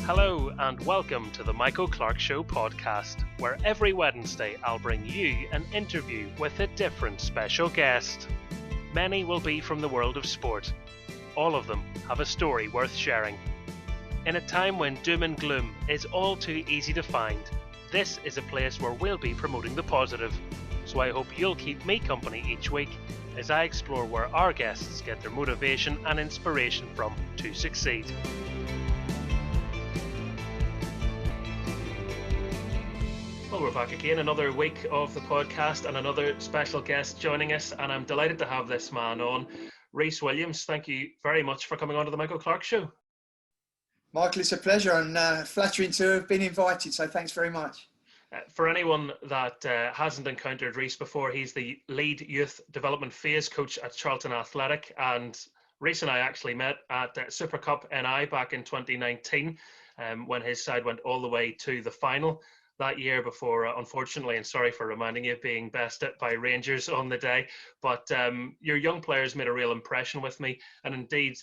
Hello and welcome to the Michael Clark Show podcast, where every Wednesday I'll bring you an interview with a different special guest. Many will be from the world of sport. All of them have a story worth sharing. In a time when doom and gloom is all too easy to find, this is a place where we'll be promoting the positive. So I hope you'll keep me company each week as I explore where our guests get their motivation and inspiration from to succeed. Well, we're back again, another week of the podcast and another special guest joining us, and I'm delighted to have this man on, Rhys Williams. Thank you very much for coming on to the Michael Clark Show. Michael, it's a pleasure and flattering to have been invited, so thanks very much. For anyone that hasn't encountered Rhys before, he's the lead youth development phase coach at Charlton Athletic, and Rhys and I actually met at Super Cup NI back in 2019 when his side went all the way to the final that year before, unfortunately, and sorry for reminding you, being bested by Rangers on the day. But your young players made a real impression with me, and indeed,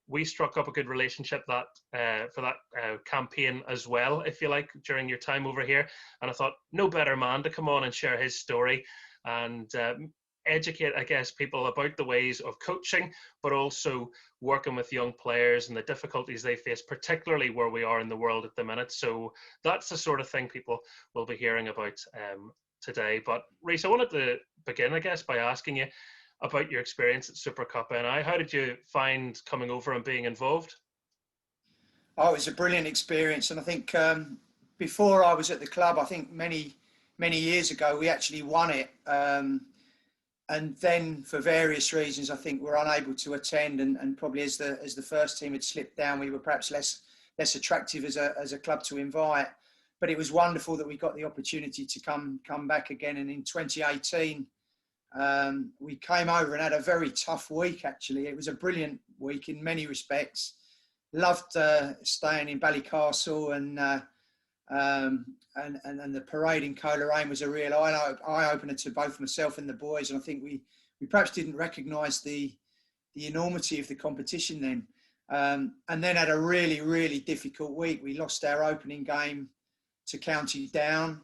we struck up a good relationship for that campaign as well, if you like, during your time over here. And I thought, no better man to come on and share his story and educate, I guess, people about the ways of coaching, but also working with young players and the difficulties they face, particularly where we are in the world at the minute. So that's the sort of thing people will be hearing about today. But Rhys, I wanted to begin, I guess, by asking you about your experience at Super Cup NI. How did you find coming over and being involved? Oh, it was a brilliant experience. And I think before I was at the club, I think many years ago, we actually won it. And then for various reasons, I think we're unable to attend, and probably as the first team had slipped down, we were perhaps less attractive as a club to invite. But it was wonderful that we got the opportunity to come back again. And in 2018, we came over and had a very tough week. Actually, it was a brilliant week in many respects. Loved staying in Ballycastle and the parade in Coleraine was a real eye-opener to both myself and the boys. And I think we perhaps didn't recognise the enormity of the competition then. And then had a really, really difficult week. We lost our opening game to County Down.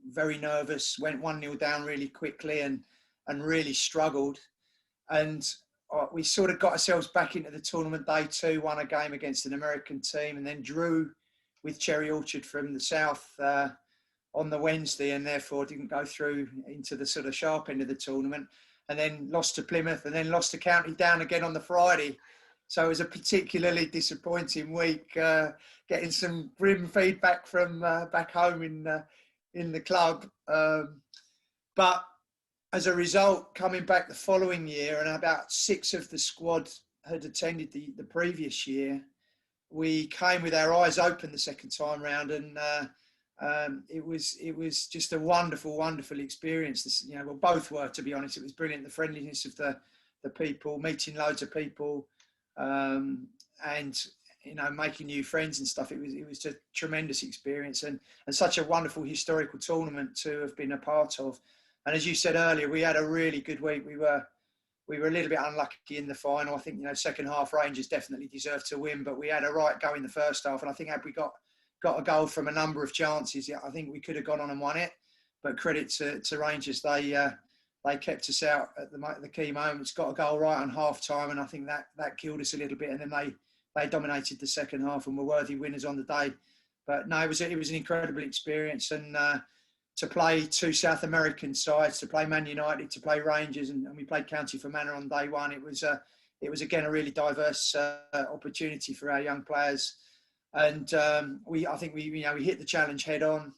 Very nervous, went 1-0 down really quickly and really struggled. And we sort of got ourselves back into the tournament day two, won a game against an American team, and then drew with Cherry Orchard from the south on the Wednesday, and therefore didn't go through into the sort of sharp end of the tournament, and then lost to Plymouth, and then lost to County Down again on the Friday. So it was a particularly disappointing week, getting some grim feedback from back home in the club. But as a result, coming back the following year, and about 6 of the squad had attended the previous year, we came with our eyes open the second time round, and it was just a wonderful experience. Well, both were, to be honest. It was brilliant. The friendliness of the people, meeting loads of people, and making new friends and stuff. It was a tremendous experience, and such a wonderful historical tournament to have been a part of. And as you said earlier, we had a really good week. We were a little bit unlucky in the final. I think, second half Rangers definitely deserved to win, but we had a right go in the first half. And I think had we got a goal from a number of chances, I think we could have gone on and won it. But credit to Rangers, they kept us out at the key moments, got a goal right on half time, and I think that killed us a little bit. And then they dominated the second half and were worthy winners on the day. But no, it was an incredible experience, and to play 2 South American sides, to play Man United, to play Rangers, and we played County Fermanagh on day one. It was again a really diverse opportunity for our young players, and I think we hit the challenge head on,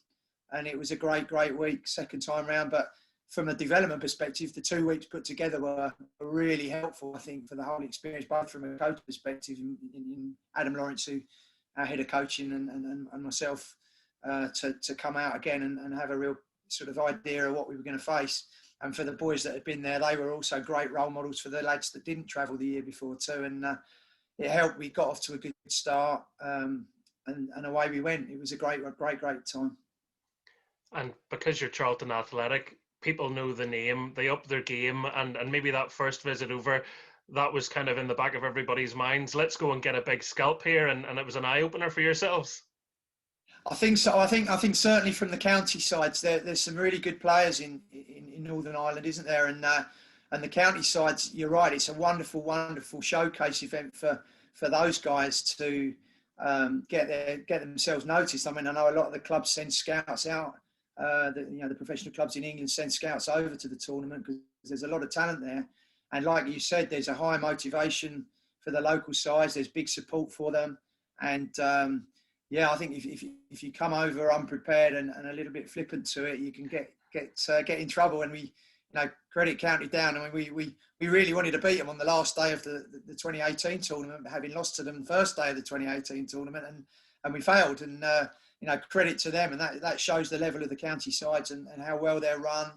and it was a great week second time round. But from a development perspective, the 2 weeks put together were really helpful, I think, for the whole experience, both from a coach perspective in Adam Lawrence, who our head of coaching, and myself. To come out again and have a real sort of idea of what we were going to face. And for the boys that had been there, they were also great role models for the lads that didn't travel the year before too. And it helped. We got off to a good start, and away we went. It was a great time. And because you're Charlton Athletic, people know the name, they up their game, and maybe that first visit over, that was kind of in the back of everybody's minds. Let's go and get a big scalp here, and it was an eye opener for yourselves. I think so. I think certainly from the county sides, there's some really good players in Northern Ireland, isn't there? And the county sides, you're right. It's a wonderful, wonderful showcase event for those guys to get themselves noticed. I mean, I know a lot of the clubs send scouts out. The professional clubs in England send scouts over to the tournament because there's a lot of talent there. And like you said, there's a high motivation for the local sides. There's big support for them, and I think if you come over unprepared and a little bit flippant to it, you can get in trouble. And we, credit County Down. I mean, we really wanted to beat them on the last day of the 2018 tournament, having lost to them the first day of the 2018 tournament, and we failed. And credit to them, and that shows the level of the county sides and how well they're run,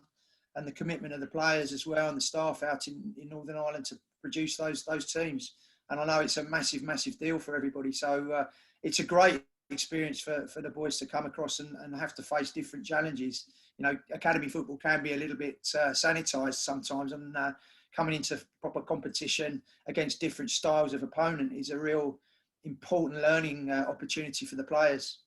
and the commitment of the players as well, and the staff out in Northern Ireland to produce those teams. And I know it's a massive, massive deal for everybody. So it's a great experience for the boys to come across and have to face different challenges. Academy football can be a little bit sanitised sometimes, and coming into proper competition against different styles of opponent is a real important learning opportunity for the players.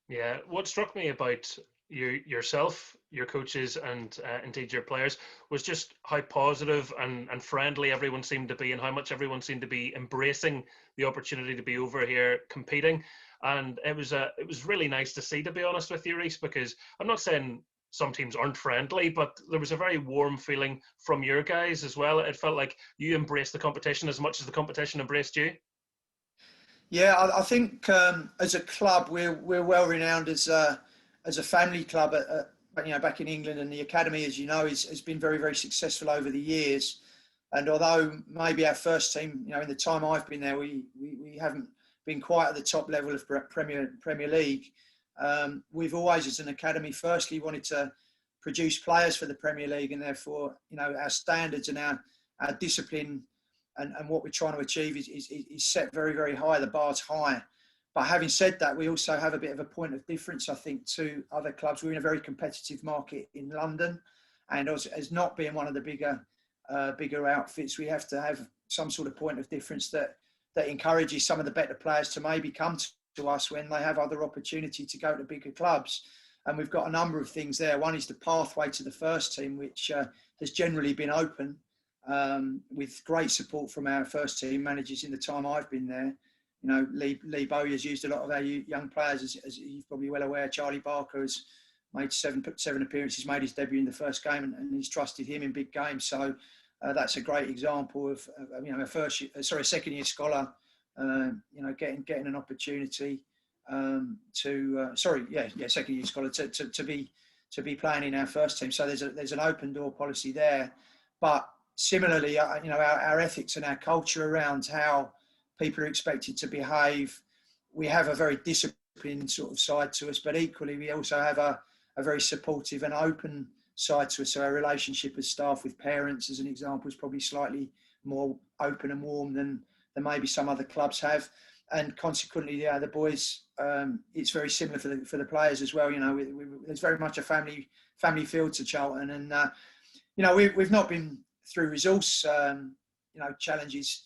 Yeah, what struck me about yourself, your coaches, and indeed your players was just how positive and friendly everyone seemed to be, and how much everyone seemed to be embracing the opportunity to be over here competing. And it was really nice to see, to be honest with you, Rhys, because I'm not saying some teams aren't friendly, but there was a very warm feeling from your guys as well. It felt like you embraced the competition as much as the competition embraced you. Yeah, I think as a club, we're well renowned as a family club back in England, and the academy, as you know, has been very, very successful over the years. And although maybe our first team, in the time I've been there, we haven't been quite at the top level of Premier League. We've always, as an academy, firstly wanted to produce players for the Premier League, and therefore, our standards and our discipline and what we're trying to achieve is set very, very high. The bar's high. But having said that, we also have a bit of a point of difference, I think, to other clubs. We're in a very competitive market in London, and as not being one of the bigger outfits, we have to have some sort of point of difference that encourages some of the better players to maybe come to us when they have other opportunity to go to bigger clubs. And we've got a number of things there. One is the pathway to the first team, which has generally been open, with great support from our first team managers in the time I've been there. Lee Bowyer's used a lot of our young players, as you're probably well aware. Charlie Barker has made seven appearances, made his debut in the first game, and he's trusted him in big games. So that's a great example of a second-year scholar, getting an opportunity second-year scholar to be playing in our first team. So there's an open door policy there, but similarly, our ethics and our culture around how people are expected to behave. We have a very disciplined sort of side to us, but equally we also have a very supportive and open side to us. So our relationship as staff with parents, as an example, is probably slightly more open and warm than maybe some other clubs have. And consequently, the boys, it's very similar for the players as well. There's very much a family feel to Charlton, and we've not been through resource challenges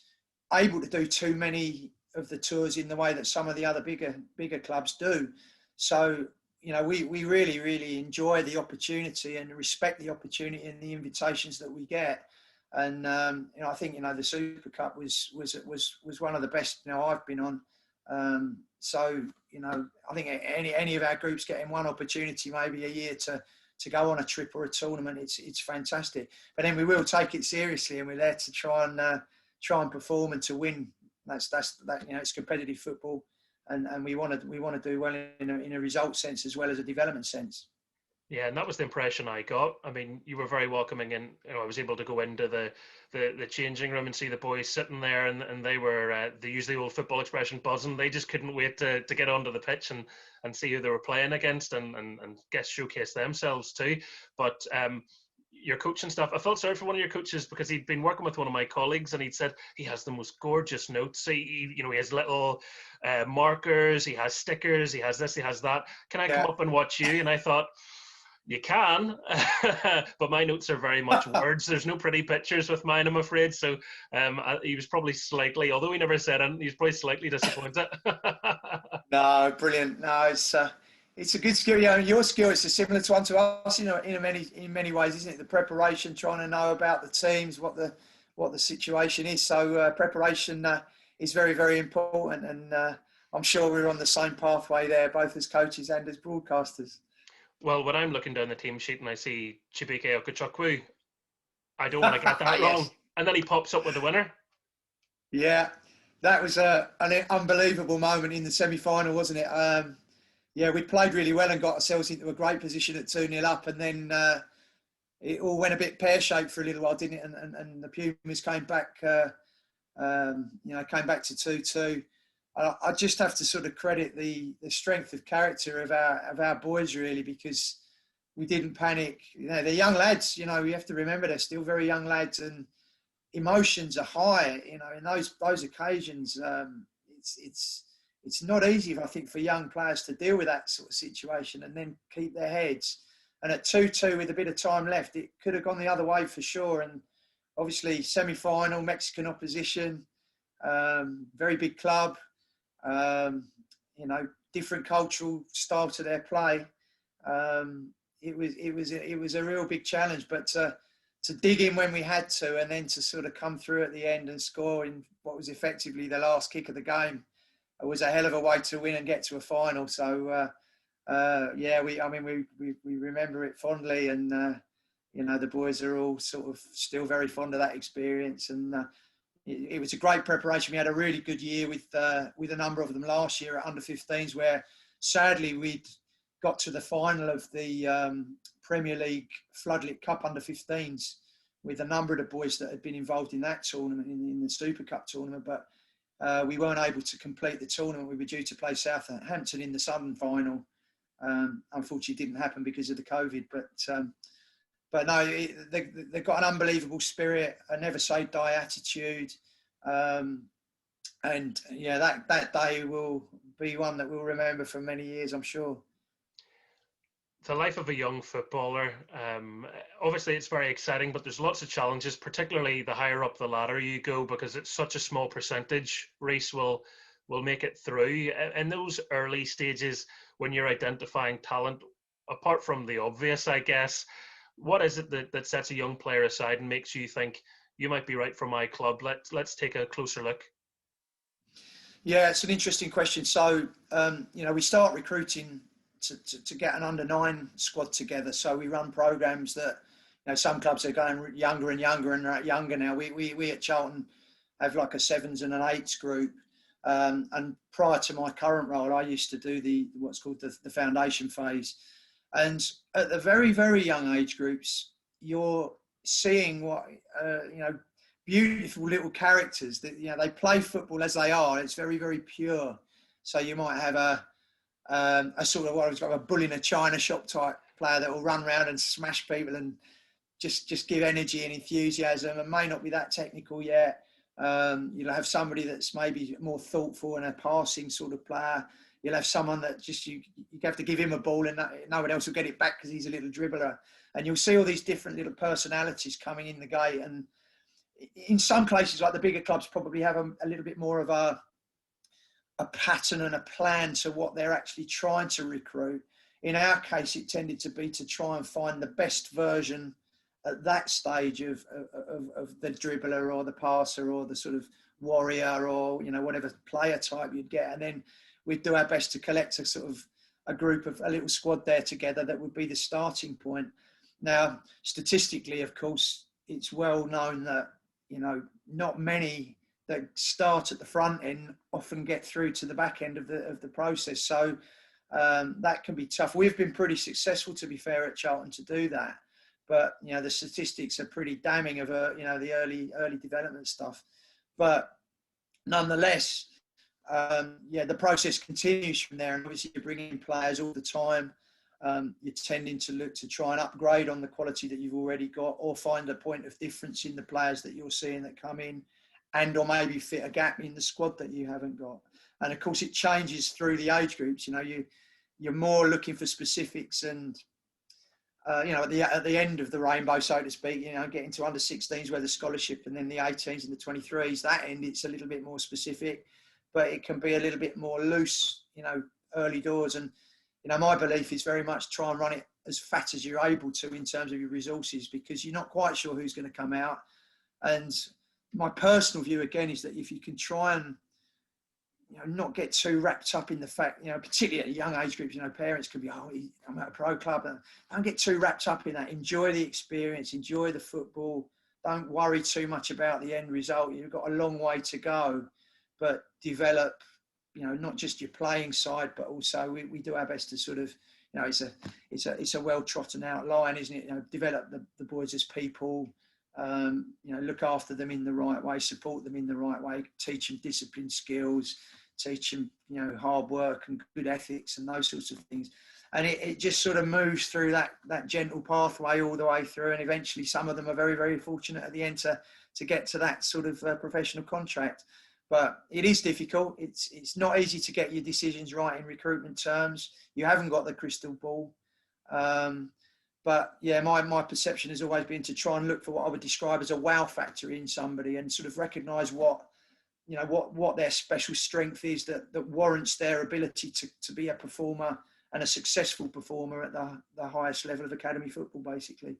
able to do too many of the tours in the way that some of the other bigger clubs do. So, we really, really enjoy the opportunity and respect the opportunity and the invitations that we get. And, I think, the Super Cup was one of the best, I've been on. I think any of our groups getting one opportunity maybe a year to go on a trip or a tournament, it's fantastic. But then we will take it seriously, and we're there to try and perform and to win. That's it's competitive football, and we want to do well in a result sense as well as a development sense. Yeah, and that was the impression I got. I mean, you were very welcoming, and I was able to go into the changing room and see the boys sitting there, and they were, they use the old football expression, buzzing. They just couldn't wait to get onto the pitch and see who they were playing against and guess showcase themselves too. But your coaching stuff, I felt sorry for one of your coaches because he'd been working with one of my colleagues, and he'd said he has the most gorgeous notes. He has little markers, he has stickers, he has this, he has that. Can I come up and watch you? And I thought, You can, but my notes are very much words. There's no pretty pictures with mine, I'm afraid. So he was probably slightly, although he never said anything, he was probably slightly disappointed. No, brilliant. No, it's a good skill. Yeah, your skill is a similar to one to us, in many ways, isn't it? The preparation, trying to know about the teams, what the situation is. So preparation is very, very important, and I'm sure we're on the same pathway there, both as coaches and as broadcasters. Well, when I'm looking down the team sheet and I see Chibuike Okechukwu, I don't want to get that wrong. And then he pops up with the winner. Yeah, that was an unbelievable moment in the semi-final, wasn't it? Yeah, we played really well and got ourselves into a great position at 2-0 up, and then it all went a bit pear-shaped for a little while, didn't it? And the Pumas came back, came back to 2-2. I just have to sort of credit the strength of character of our boys, really, because we didn't panic. They're young lads. We have to remember they're still very young lads, and emotions are high. In those occasions, it's not easy, I think, for young players to deal with that sort of situation and then keep their heads. And at 2-2 with a bit of time left, it could have gone the other way for sure. And obviously, semi-final, Mexican opposition, very big club. Different cultural style to their play. It was a real big challenge, but to dig in when we had to, and then to sort of come through at the end and score in what was effectively the last kick of the game, it was a hell of a way to win and get to a final. So we remember it fondly, and the boys are all sort of still very fond of that experience, and it was a great preparation. We had a really good year with a number of them last year at under-15s, where sadly we'd got to the final of the Premier League Floodlit Cup under-15s with a number of the boys that had been involved in that tournament, in the Super Cup tournament, but we weren't able to complete the tournament. We were due to play Southampton in the Southern final. Unfortunately, it didn't happen because of the COVID, but no, they've got an unbelievable spirit, a never say die attitude. And yeah, that day will be one that we'll remember for many years, I'm sure. The life of a young footballer, obviously it's very exciting, but there's lots of challenges, particularly the higher up the ladder you go, because it's such a small percentage, Rhys, will make it through. In those early stages, when you're identifying talent, apart from the obvious, I guess, what is it that sets a young player aside and makes you think you might be right for my club? Let's take a closer look. Yeah, it's an interesting question. So, we start recruiting to get an under-9 squad together. So we run programs that, some clubs are going younger and younger and are younger now. We at Charlton have like a 7s and an 8s group. And prior to my current role, I used to do what's called the foundation phase. And at the very, very young age groups, you're seeing what, beautiful little characters that, they play football as they are. It's very, very pure. So you might have a sort of what I was like a bull in a china shop type player that will run around and smash people and just give energy and enthusiasm, and may not be that technical yet. You'll have somebody that's maybe more thoughtful and a passing sort of player. You'll have someone that just you have to give him a ball and no one else will get it back because he's a little dribbler. And you'll see all these different little personalities coming in the gate. And in some places, like the bigger clubs, probably have a little bit more of a pattern and a plan to what they're actually trying to recruit. In our case, it tended to be to try and find the best version at that stage of the dribbler or the passer or the sort of warrior or, whatever player type you'd get. And then we'd do our best to collect a little squad there together that would be the starting point. Now, statistically, of course, it's well known that, not many that start at the front end often get through to the back end of the process. So that can be tough. We've been pretty successful, to be fair, at Charlton to do that. But, the statistics are pretty damning of, the early development stuff. But nonetheless, the process continues from there. And obviously you're bringing in players all the time. You're tending to look to try and upgrade on the quality that you've already got, or find a point of difference in the players that you're seeing that come in, and or maybe fit a gap in the squad that you haven't got. And of course it changes through the age groups. You're more looking for specifics and at the end of the rainbow, so to speak, getting to under 16s where the scholarship, and then the 18s and the 23s, that end, it's a little bit more specific, but it can be a little bit more loose, early doors. And, my belief is very much try and run it as fat as you're able to in terms of your resources, because you're not quite sure who's going to come out. And my personal view, again, is that if you can try and, not get too wrapped up in the fact, particularly at young age groups, parents can be, I'm at a pro club. And don't get too wrapped up in that. Enjoy the experience, enjoy the football. Don't worry too much about the end result. You've got a long way to go, but develop, not just your playing side, but also we do our best to sort of, it's a well-trodden out line, isn't it? Develop the boys as people, look after them in the right way, support them in the right way, teach them discipline skills, teach them, hard work and good ethics and those sorts of things. And it just sort of moves through that gentle pathway all the way through. And eventually some of them are very, very fortunate at the end to get to that sort of professional contract. But it is difficult. It's not easy to get your decisions right in recruitment terms. You haven't got the crystal ball. But yeah, my perception has always been to try and look for what I would describe as a wow factor in somebody, and sort of recognise what their special strength is that warrants their ability to be a performer and a successful performer at the highest level of academy football, basically.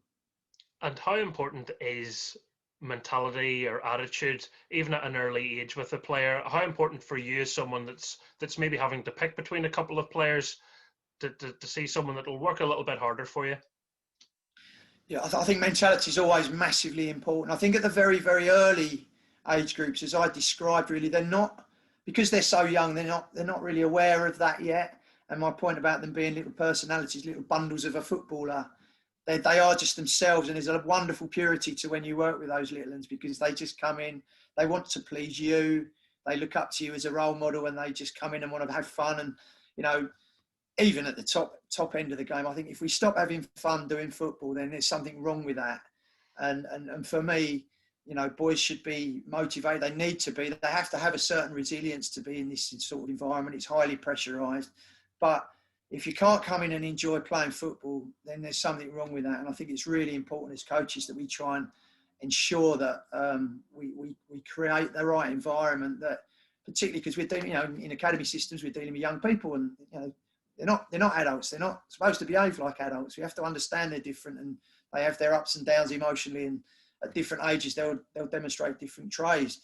And how important is mentality or attitude, even at an early age with a player? How important for you as someone that's maybe having to pick between a couple of players to see someone that will work a little bit harder for you? Yeah, I think mentality is always massively important. I think at the very, very early age groups, as I described, really, they're not, because they're so young, they're not really aware of that yet. And my point about them being little personalities, little bundles of a footballer, they are just themselves. And there's a wonderful purity to when you work with those little ones, because they just come in, they want to please you, they look up to you as a role model, and they just come in and want to have fun. And, even at the top end of the game, I think if we stop having fun doing football, then there's something wrong with that. And for me, boys should be motivated. They need to be. They have to have a certain resilience to be in this sort of environment. It's highly pressurised. But if you can't come in and enjoy playing football, then there's something wrong with that. And I think it's really important as coaches that we try and ensure that we create the right environment, that particularly because we're dealing, in academy systems, we're dealing with young people, and they're not adults. They're not supposed to behave like adults. We have to understand they're different, and they have their ups and downs emotionally, and at different ages they'll demonstrate different traits.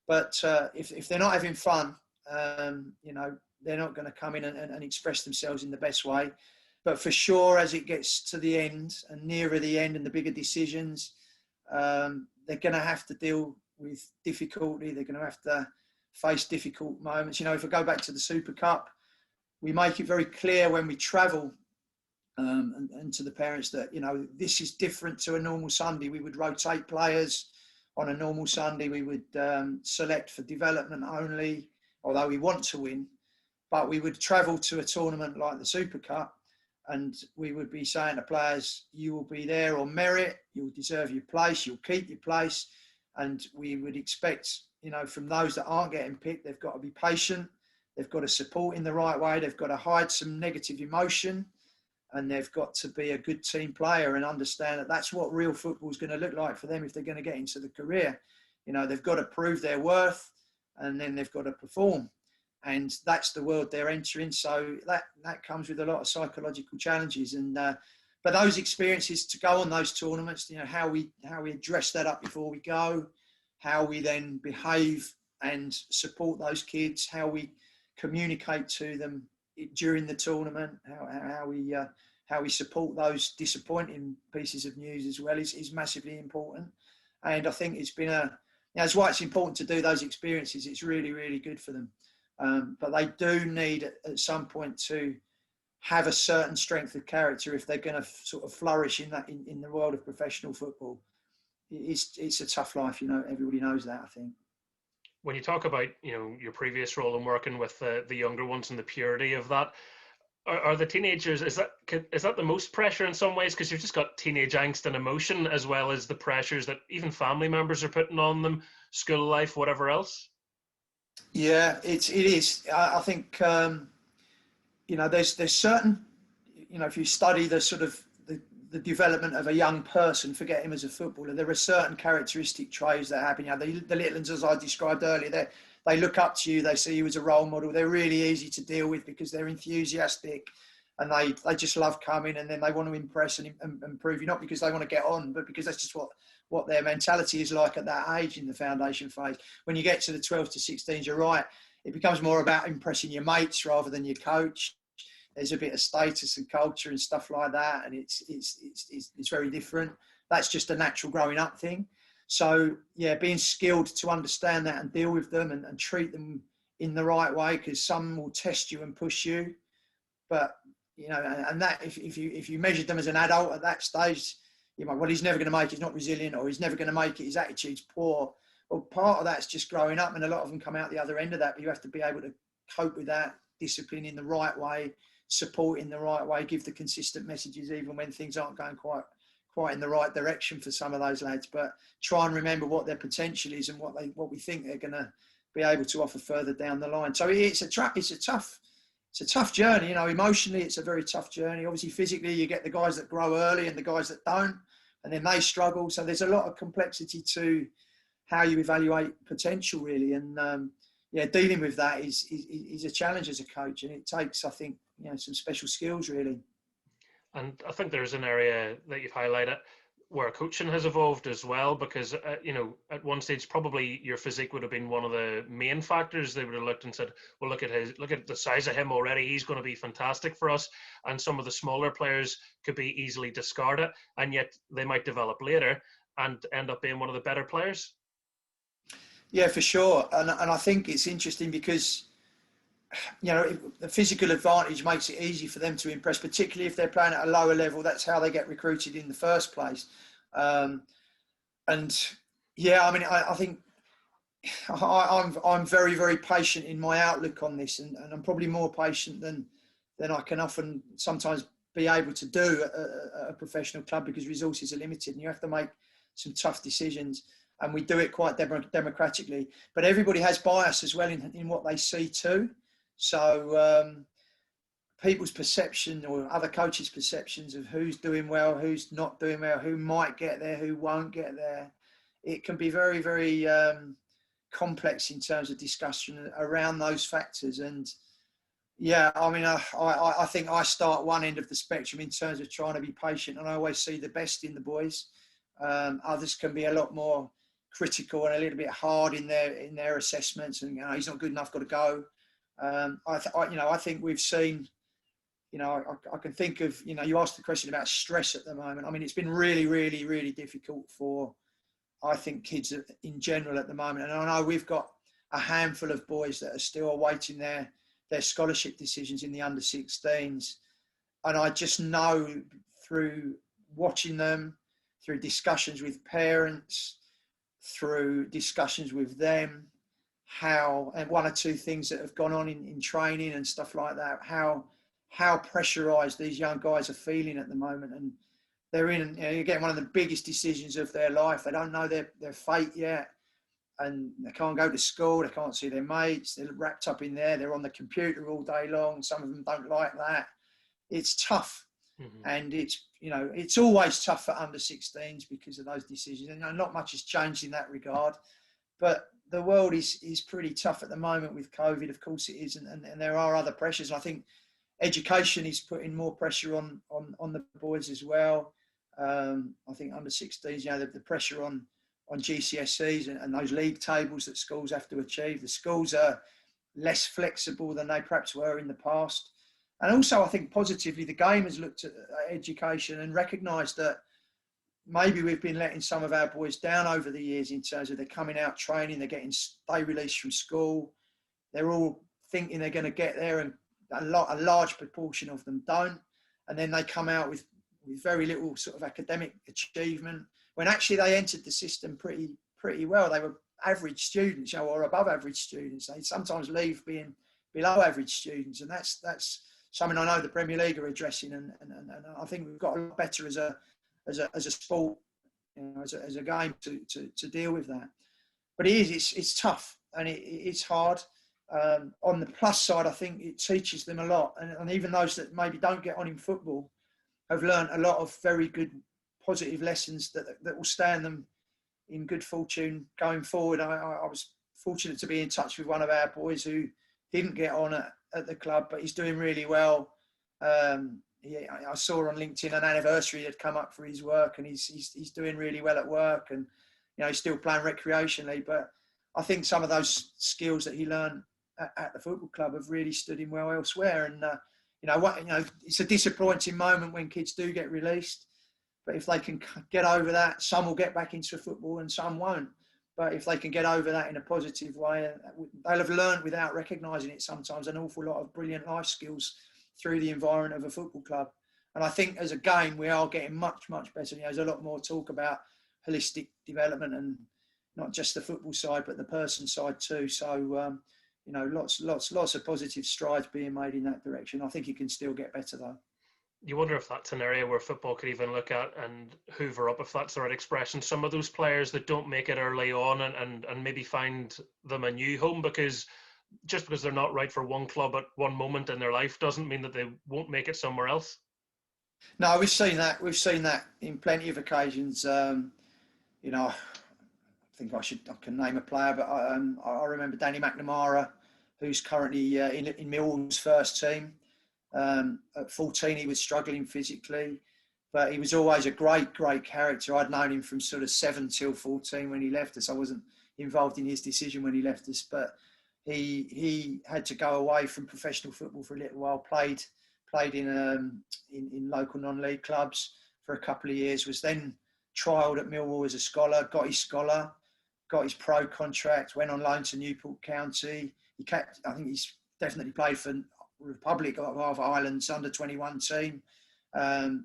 But if they're not having fun, they're not going to come in and express themselves in the best way. But for sure, as it gets to the end and nearer the end and the bigger decisions, they're going to have to deal with difficulty. They're going to have to face difficult moments. If I go back to the Super Cup, we make it very clear when we travel and to the parents that, this is different to a normal Sunday. We would rotate players on a normal Sunday. We would select for development only, although we want to win. But we would travel to a tournament like the Super Cup, and we would be saying to players, you will be there on merit, you'll deserve your place, you'll keep your place. And we would expect, from those that aren't getting picked, they've got to be patient. They've got to support in the right way. They've got to hide some negative emotion, and they've got to be a good team player and understand that that's what real football is going to look like for them if they're going to get into the career. They've got to prove their worth, and then they've got to perform. And that's the world they're entering. So that comes with a lot of psychological challenges. And but those experiences to go on those tournaments, how we address that up before we go, how we then behave and support those kids, how we communicate to them during the tournament, how we support those disappointing pieces of news as well is massively important. And I think it's been that's why it's important to do those experiences. It's really, really good for them. But they do need at some point to have a certain strength of character if they're going to sort of flourish in the world of professional football. It's a tough life, everybody knows that, I think. When you talk about, your previous role in working with the younger ones and the purity of that, are the teenagers, is that the most pressure in some ways? Because you've just got teenage angst and emotion, as well as the pressures that even family members are putting on them, school life, whatever else. Yeah, it is. I think, there's certain, if you study the sort of the the development of a young person, forget him as a footballer. There are certain characteristic traits that happen. The little ones, as I described earlier, they look up to you, they see you as a role model. They're really easy to deal with because they're enthusiastic and they just love coming, and then they want to impress and improve you, not because they want to get on, but because that's just what their mentality is like at that age in the foundation phase. When you get to the 12 to 16s, you're right, it becomes more about impressing your mates rather than your coach. There's a bit of status and culture and stuff like that, and it's very different. That's just a natural growing up thing. So yeah, being skilled to understand that and deal with them and treat them in the right way, because some will test you and push you. But and that if you measured them as an adult at that stage, well, he's never going to make it. He's not resilient, or he's never going to make it. His attitude's poor. Well, part of that's just growing up, and a lot of them come out the other end of that. But you have to be able to cope with that, discipline in the right way, support in the right way, give the consistent messages even when things aren't going quite in the right direction for some of those lads. But try and remember what their potential is and what we think they're going to be able to offer further down the line. So it's a tough journey. Emotionally, it's a very tough journey. Obviously, physically, you get the guys that grow early and the guys that don't, and then they struggle. So there's a lot of complexity to how you evaluate potential, really. And dealing with that is a challenge as a coach, and it takes, I think, some special skills, really. And I think there's an area that you've highlighted where coaching has evolved as well, because at one stage probably your physique would have been one of the main factors. They would have looked and said, well, look at the size of him already, he's going to be fantastic for us, and some of the smaller players could be easily discarded, and yet they might develop later and end up being one of the better players. Yeah, for sure. And I think it's interesting because the physical advantage makes it easy for them to impress, particularly if they're playing at a lower level. That's how they get recruited in the first place. I think I'm very, very patient in my outlook on this, and I'm probably more patient than I can often sometimes be able to do at a professional club, because resources are limited and you have to make some tough decisions. And we do it quite democratically. But everybody has bias as well in what they see too. So people's perception, or other coaches' perceptions of who's doing well, who's not doing well, who might get there, who won't get there, it can be very, very complex in terms of discussion around those factors. And yeah, I think I start one end of the spectrum in terms of trying to be patient, and I always see the best in the boys. Others can be a lot more critical and a little bit hard in their assessments, and he's not good enough, got to go. I think we've seen, I can think of, you asked the question about stress at the moment. I mean, it's been really, really, really difficult for, I think, kids in general at the moment. And I know we've got a handful of boys that are still awaiting their scholarship decisions in the under 16s. And I just know through watching them, through discussions with parents, through discussions with them, and one or two things that have gone on in training and stuff like that, how pressurised these young guys are feeling at the moment. And they're in, you're getting one of the biggest decisions of their life. They don't know their fate yet, and they can't go to school, they can't see their mates, they're wrapped up in there, they're on the computer all day long. Some of them don't like that. It's tough. Mm-hmm. And it's always tough for under 16s because of those decisions. And not much has changed in that regard. But the world is pretty tough at the moment with COVID. Of course it is. And there are other pressures. I think education is putting more pressure on the boys as well. I think under 16s, the pressure on GCSEs and those league tables that schools have to achieve. The schools are less flexible than they perhaps were in the past. And also, I think positively, the game has looked at education and recognised that maybe we've been letting some of our boys down over the years in terms of they're coming out training, they're getting day release from school. They're all thinking they're going to get there, and a large proportion of them don't. And then they come out with very little sort of academic achievement, when actually they entered the system pretty well. They were average students, or above average students. They sometimes leave being below average students, and that's something I know the Premier League are addressing, and I think we've got a lot better as a sport, as a game to deal with that. But it's tough, and it's hard. On the plus side, I think it teaches them a lot, and even those that maybe don't get on in football have learnt a lot of very good positive lessons that will stand them in good fortune going forward. I was fortunate to be in touch with one of our boys who didn't get on at the club, but he's doing really well. I saw on LinkedIn an anniversary had come up for his work, and he's doing really well at work, and he's still playing recreationally. But I think some of those skills that he learned at the football club have really stood him well elsewhere. And it's a disappointing moment when kids do get released, but if they can get over that, some will get back into football and some won't. But if they can get over that in a positive way, they'll have learned without recognising it sometimes an awful lot of brilliant life skills through the environment of a football club. And I think as a game, we are getting much, much better. There's a lot more talk about holistic development, and not just the football side, but the person side too. So, lots of positive strides being made in that direction. I think it can still get better though. You wonder if that's an area where football could even look at and hoover up, if that's the right expression, some of those players that don't make it early on and maybe find them a new home, because just because they're not right for one club at one moment in their life doesn't mean that they won't make it somewhere else. No, we've seen that. We've seen that in plenty of occasions. I think I can name a player, but I remember Danny McNamara, who's currently in Millwall's first team. At 14, he was struggling physically, but he was always a great character. I'd known him from sort of 7 till 14 when he left us. I wasn't involved in his decision when he left us, but he had to go away from professional football for a little while. Played in local non-league clubs for a couple of years. Was then trialled at Millwall as a scholar. Got his pro contract. Went on loan to Newport County. I think he's definitely played for Republic of Ireland's under-21 team.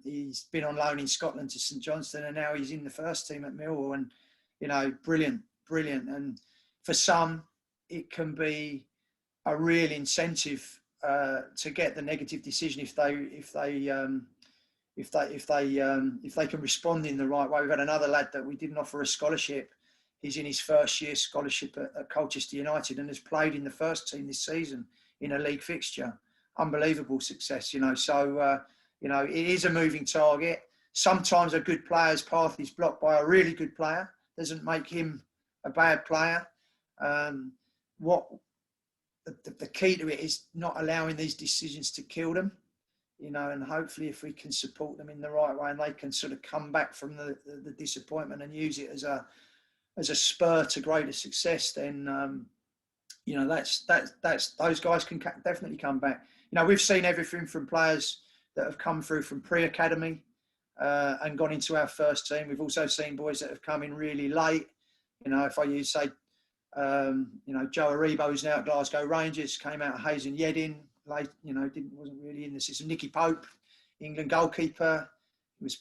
He's been on loan in Scotland to St Johnstone, and now he's in the first team at Millwall. And brilliant. And for some, it can be a real incentive to get the negative decision if they can respond in the right way. We've had another lad that we didn't offer a scholarship. He's in his first year scholarship at Colchester United and has played in the first team this season in a league fixture. Unbelievable success, So, it is a moving target. Sometimes a good player's path is blocked by a really good player. Doesn't make him a bad player. The key to it is not allowing these decisions to kill them, and hopefully if we can support them in the right way and they can sort of come back from the disappointment and use it as a spur to greater success, then that's those guys can definitely come back. We've seen everything from players that have come through from pre-academy and gone into our first team. We've also seen boys that have come in really late. If I use, say, Joe Aribo, who's now at Glasgow Rangers, came out of Hayes and Yedding, late, wasn't really in the system. Nicky Pope, England goalkeeper, was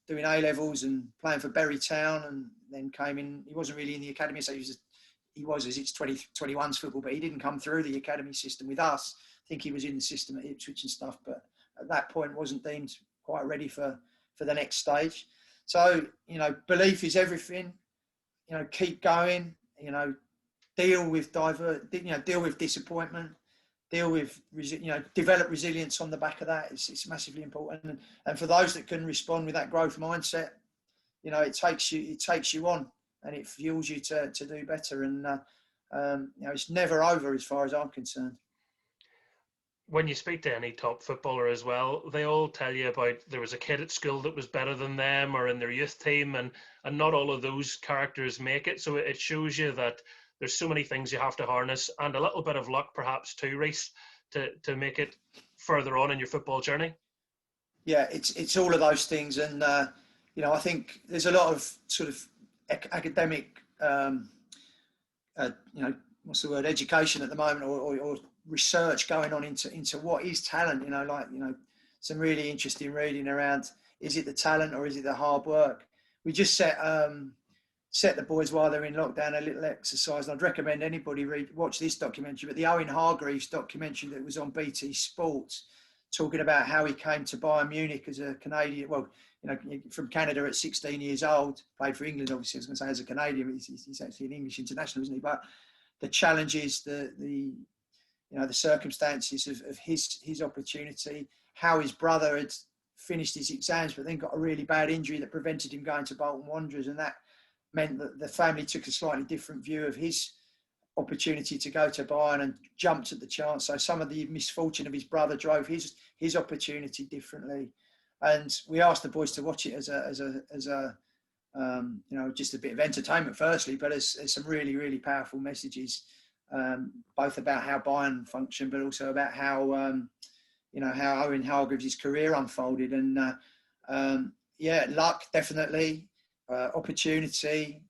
doing A-levels and playing for Bury Town, and then came in. He wasn't really in the academy, so he was as it's 2021's football, but he didn't come through the academy system with us. I think he was in the system at Ipswich and stuff, but at that point wasn't deemed quite ready for the next stage. So, belief is everything. Keep going. Deal with disappointment. Deal with develop resilience on the back of that. It's massively important. And for those that can respond with that growth mindset, it takes you on and it fuels you to do better. And it's never over as far as I'm concerned. When you speak to any top footballer as well, they all tell you about there was a kid at school that was better than them or in their youth team, and not all of those characters make it. So it shows you that there's so many things you have to harness, and a little bit of luck perhaps too, Rhys, to make it further on in your football journey. Yeah, it's all of those things, and I think there's a lot of sort of academic, education at the moment, or research going on into what is talent. Some really interesting reading around, is it the talent or is it the hard work? We just set the boys while they're in lockdown a little exercise, and I'd recommend anybody watch this documentary, but the Owen Hargreaves documentary that was on BT Sports, talking about how he came to Bayern Munich as a Canadian, from Canada at 16 years old, played for England, obviously. I was going to say as a Canadian, he's actually an English international, isn't he? But the challenges, the circumstances of his opportunity, how his brother had finished his exams, but then got a really bad injury that prevented him going to Bolton Wanderers, and that meant that the family took a slightly different view of his opportunity to go to Bayern and jumped at the chance. So some of the misfortune of his brother drove his opportunity differently, and we asked the boys to watch it as a just a bit of entertainment firstly, but there's some really, really powerful messages, both about how Bayern function, but also about how how Owen Hargreaves' career unfolded. And luck definitely, opportunity,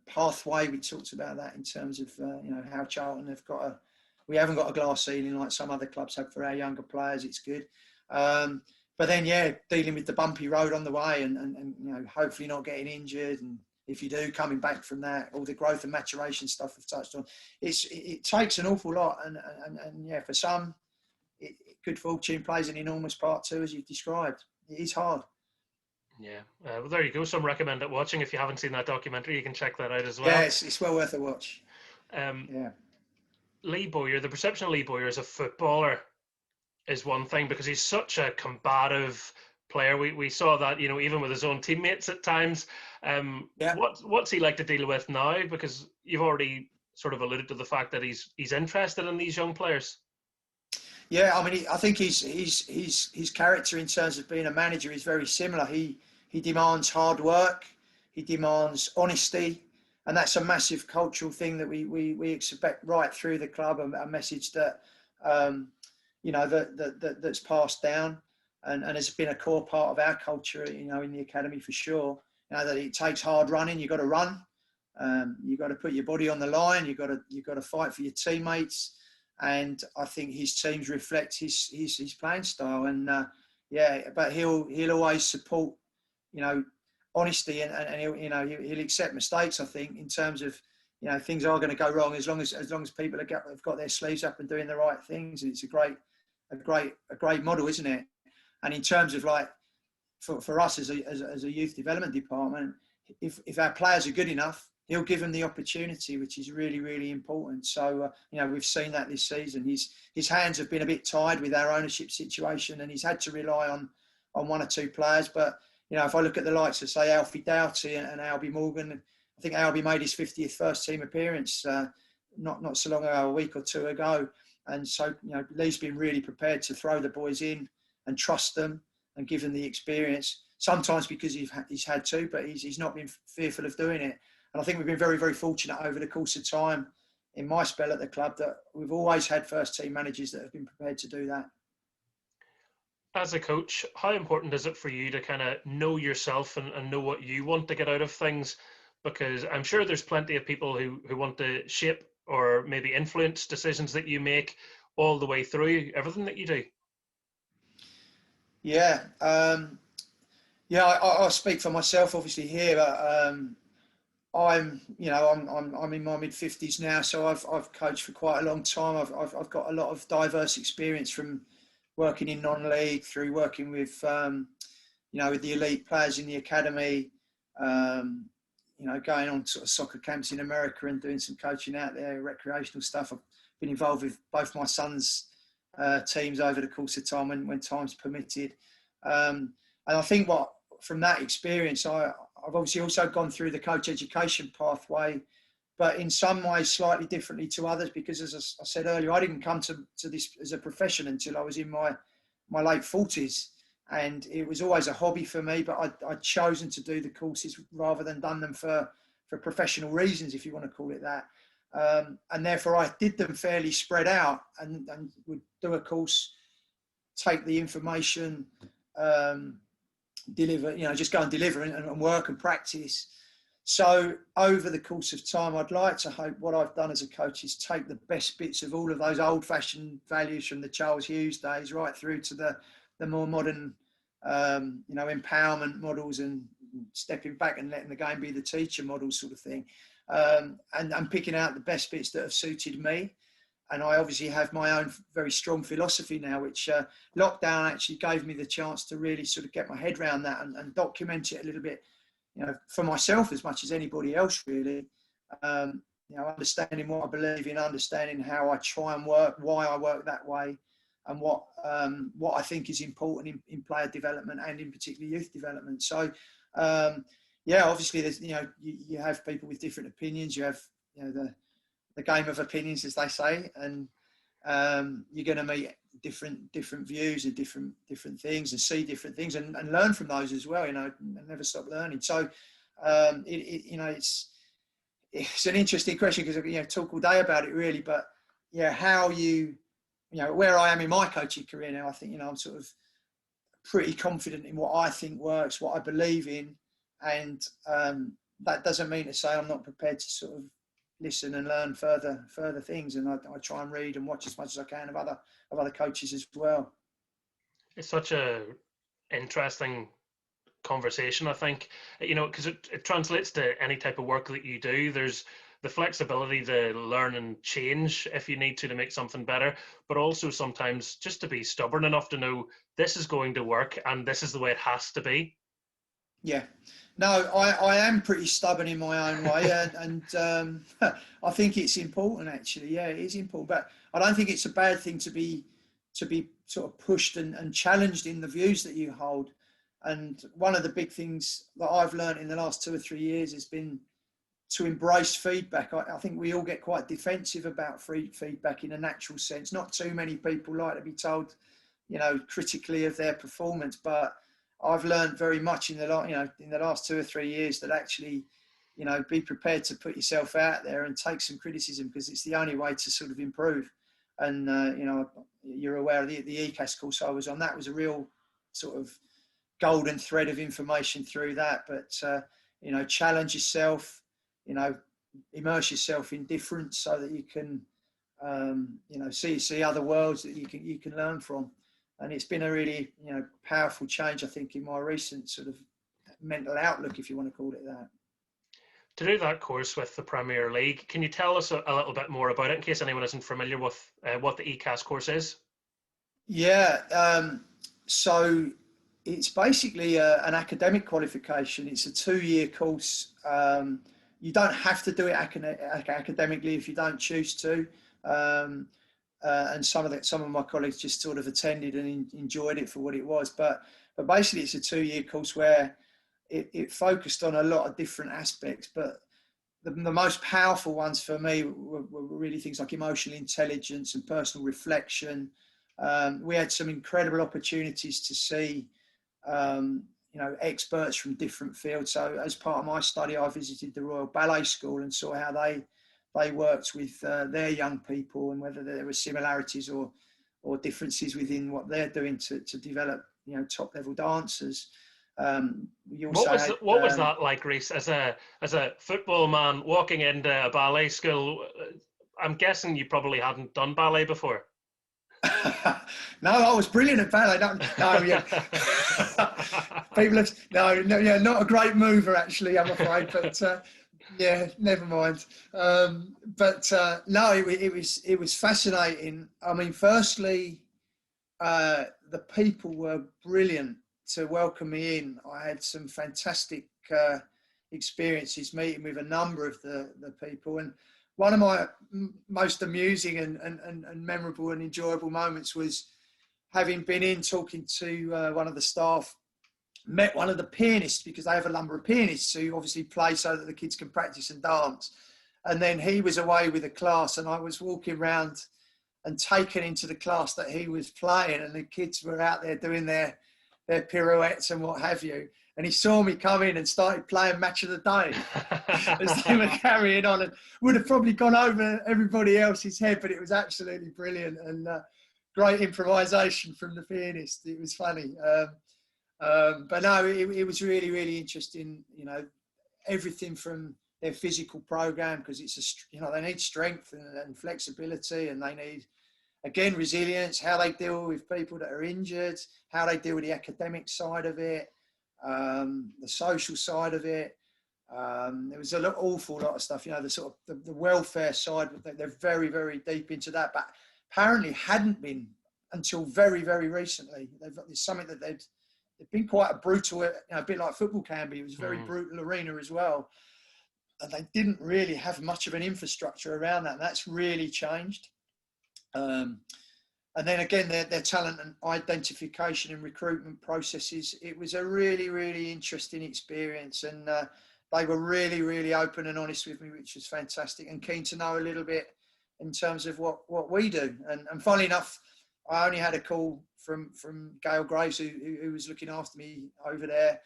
pathway. We talked about that in terms of how Charlton have we haven't got a glass ceiling like some other clubs have for our younger players. It's good. But then, dealing with the bumpy road on the way and hopefully not getting injured. And if you do, coming back from that, all the growth and maturation stuff we've touched on, it takes an awful lot. And for some, good fortune plays an enormous part too, as you've described. It is hard. Yeah. Well, there you go. Some recommended watching. If you haven't seen that documentary, you can check that out as well. Yeah, it's well worth a watch. Lee Bowyer, the perception of Lee Bowyer as a footballer is one thing, because he's such a combative player. We saw that, even with his own teammates at times. What's he like to deal with now? Because you've already sort of alluded to the fact that he's interested in these young players. Yeah, I mean, I think his character in terms of being a manager is very similar. He demands hard work, he demands honesty, and that's a massive cultural thing that we expect right through the club. A message that that's passed down and has been a core part of our culture, in the academy for sure. That it takes hard running. You've got to run. You've got to put your body on the line. You've got to fight for your teammates. And I think his teams reflect his playing style. And but he'll always support, honesty, and he'll accept mistakes. I think in terms of things are going to go wrong as long as people have got their sleeves up and doing the right things. And it's a great model, isn't it? And in terms of for us as a youth development department, if our players are good enough, he'll give them the opportunity, which is really, really important. So, we've seen that this season. His hands have been a bit tied with our ownership situation, and he's had to rely on one or two players. But, if I look at the likes of, say, Alfie Doughty and Albie Morgan, I think Albie made his 50th first team appearance not so long ago, a week or two ago. And so, Lee's been really prepared to throw the boys in and trust them and give them the experience. Sometimes because he's had to, but he's not been fearful of doing it. And I think we've been very, very fortunate over the course of time in my spell at the club that we've always had first team managers that have been prepared to do that. As a coach, how important is it for you to kind of know yourself and know what you want to get out of things? Because I'm sure there's plenty of people who want to shape or maybe influence decisions that you make all the way through everything that you do. Yeah. I'll speak for myself obviously here, but I'm in my mid-50s now, so I've coached for quite a long time. I've got a lot of diverse experience from working in non-league through working with with the elite players in the academy, going on sort of soccer camps in America and doing some coaching out there, recreational stuff. I've been involved with both my sons' teams over the course of time when time's permitted, and I think from that experience, I've obviously also gone through the coach education pathway, but in some ways slightly differently to others, because as I said earlier, I didn't come to this as a profession until I was in my late 40s. And it was always a hobby for me, but I'd chosen to do the courses rather than done them for professional reasons, if you want to call it that. And therefore I did them fairly spread out and would do a course, take the information, deliver, just go and deliver and work and practice. So over the course of time, I'd like to hope what I've done as a coach is take the best bits of all of those old-fashioned values from the Charles Hughes days right through to the more modern, empowerment models and stepping back and letting the game be the teacher model sort of thing. And picking out the best bits that have suited me. And I obviously have my own very strong philosophy now, which lockdown actually gave me the chance to really sort of get my head around that and document it a little bit, for myself as much as anybody else really. Understanding what I believe in, understanding how I try and work, why I work that way, what I think is important in player development and in particular youth development. So yeah, obviously there's you have people with different opinions. You have the game of opinions, as they say, and you're going to meet different views and different things and see different things and learn from those as well. And never stop learning. So it's an interesting question because talk all day about it really, but how where I am in my coaching career now, I think I'm sort of pretty confident in what I think works, what I believe in, and that doesn't mean to say I'm not prepared to sort of listen and learn further things, and I try and read and watch as much as I can of other coaches as well. It's such a interesting conversation, I think, because it translates to any type of work that you do. There's the flexibility to learn and change if you need to make something better, but also sometimes just to be stubborn enough to know this is going to work and this is the way it has to be. Yeah, no, I am pretty stubborn in my own way, and I think it's important actually. Yeah, it is important, but I don't think it's a bad thing to be sort of pushed and challenged in the views that you hold. And one of the big things that I've learned in the last 2 or 3 years has been to embrace feedback. I think we all get quite defensive about feedback in a natural sense. Not too many people like to be told, critically of their performance, but I've learned very much in the last 2 or 3 years that actually, be prepared to put yourself out there and take some criticism, because it's the only way to sort of improve. And, you're aware of the ECAS course I was on. That was a real sort of golden thread of information through that. But, challenge yourself, immerse yourself in difference so that you can, see other worlds that you can learn from. And it's been a really, powerful change, I think, in my recent sort of mental outlook, if you want to call it that. To do that course with the Premier League, can you tell us a little bit more about it in case anyone isn't familiar with what the ECAS course is? Yeah, so it's basically an academic qualification. It's a 2-year course. You don't have to do it academically if you don't choose to. And some of my colleagues just sort of attended and enjoyed it for what it was. But basically, it's a 2-year course where it focused on a lot of different aspects. But the most powerful ones for me were really things like emotional intelligence and personal reflection. We had some incredible opportunities to see, experts from different fields. So as part of my study, I visited the Royal Ballet School and saw how they worked with their young people and whether there were similarities or differences within what they're doing to develop, top level dancers. What was that like, Rhys, as a football man walking into a ballet school? I'm guessing you probably hadn't done ballet before. No, I was brilliant at ballet. Not a great mover actually, I'm afraid, but yeah, never mind. No, it was fascinating. I mean, firstly, the people were brilliant to welcome me in. I had some fantastic experiences meeting with a number of the people, and one of my most amusing and memorable and enjoyable moments was having been in talking to one of the staff, met one of the pianists, because they have a number of pianists who obviously play so that the kids can practice and dance. And then he was away with a class and I was walking around and taken into the class that he was playing, and the kids were out there doing their pirouettes and what have you. And he saw me come in and started playing Match of the Day as they were carrying on, and would have probably gone over everybody else's head, but it was absolutely brilliant and great improvisation from the pianist. It was funny. But no, it was really, really interesting, everything from their physical program, because it's they need strength and flexibility, and they need, again, resilience, how they deal with people that are injured, how they deal with the academic side of it, the social side of it. There was an awful lot of stuff, the sort of the welfare side. They're very, very deep into that, but apparently hadn't been until very, very recently. There's something that they've been quite a brutal, a bit like football can be. It was a very brutal arena as well. And they didn't really have much of an infrastructure around that. And that's really changed. and then again, their talent and identification and recruitment processes. It was a really, really interesting experience, and they were really, really open and honest with me, which was fantastic, and keen to know a little bit in terms of what we do. And funnily enough, I only had a call from Gail Graves, who was looking after me over there,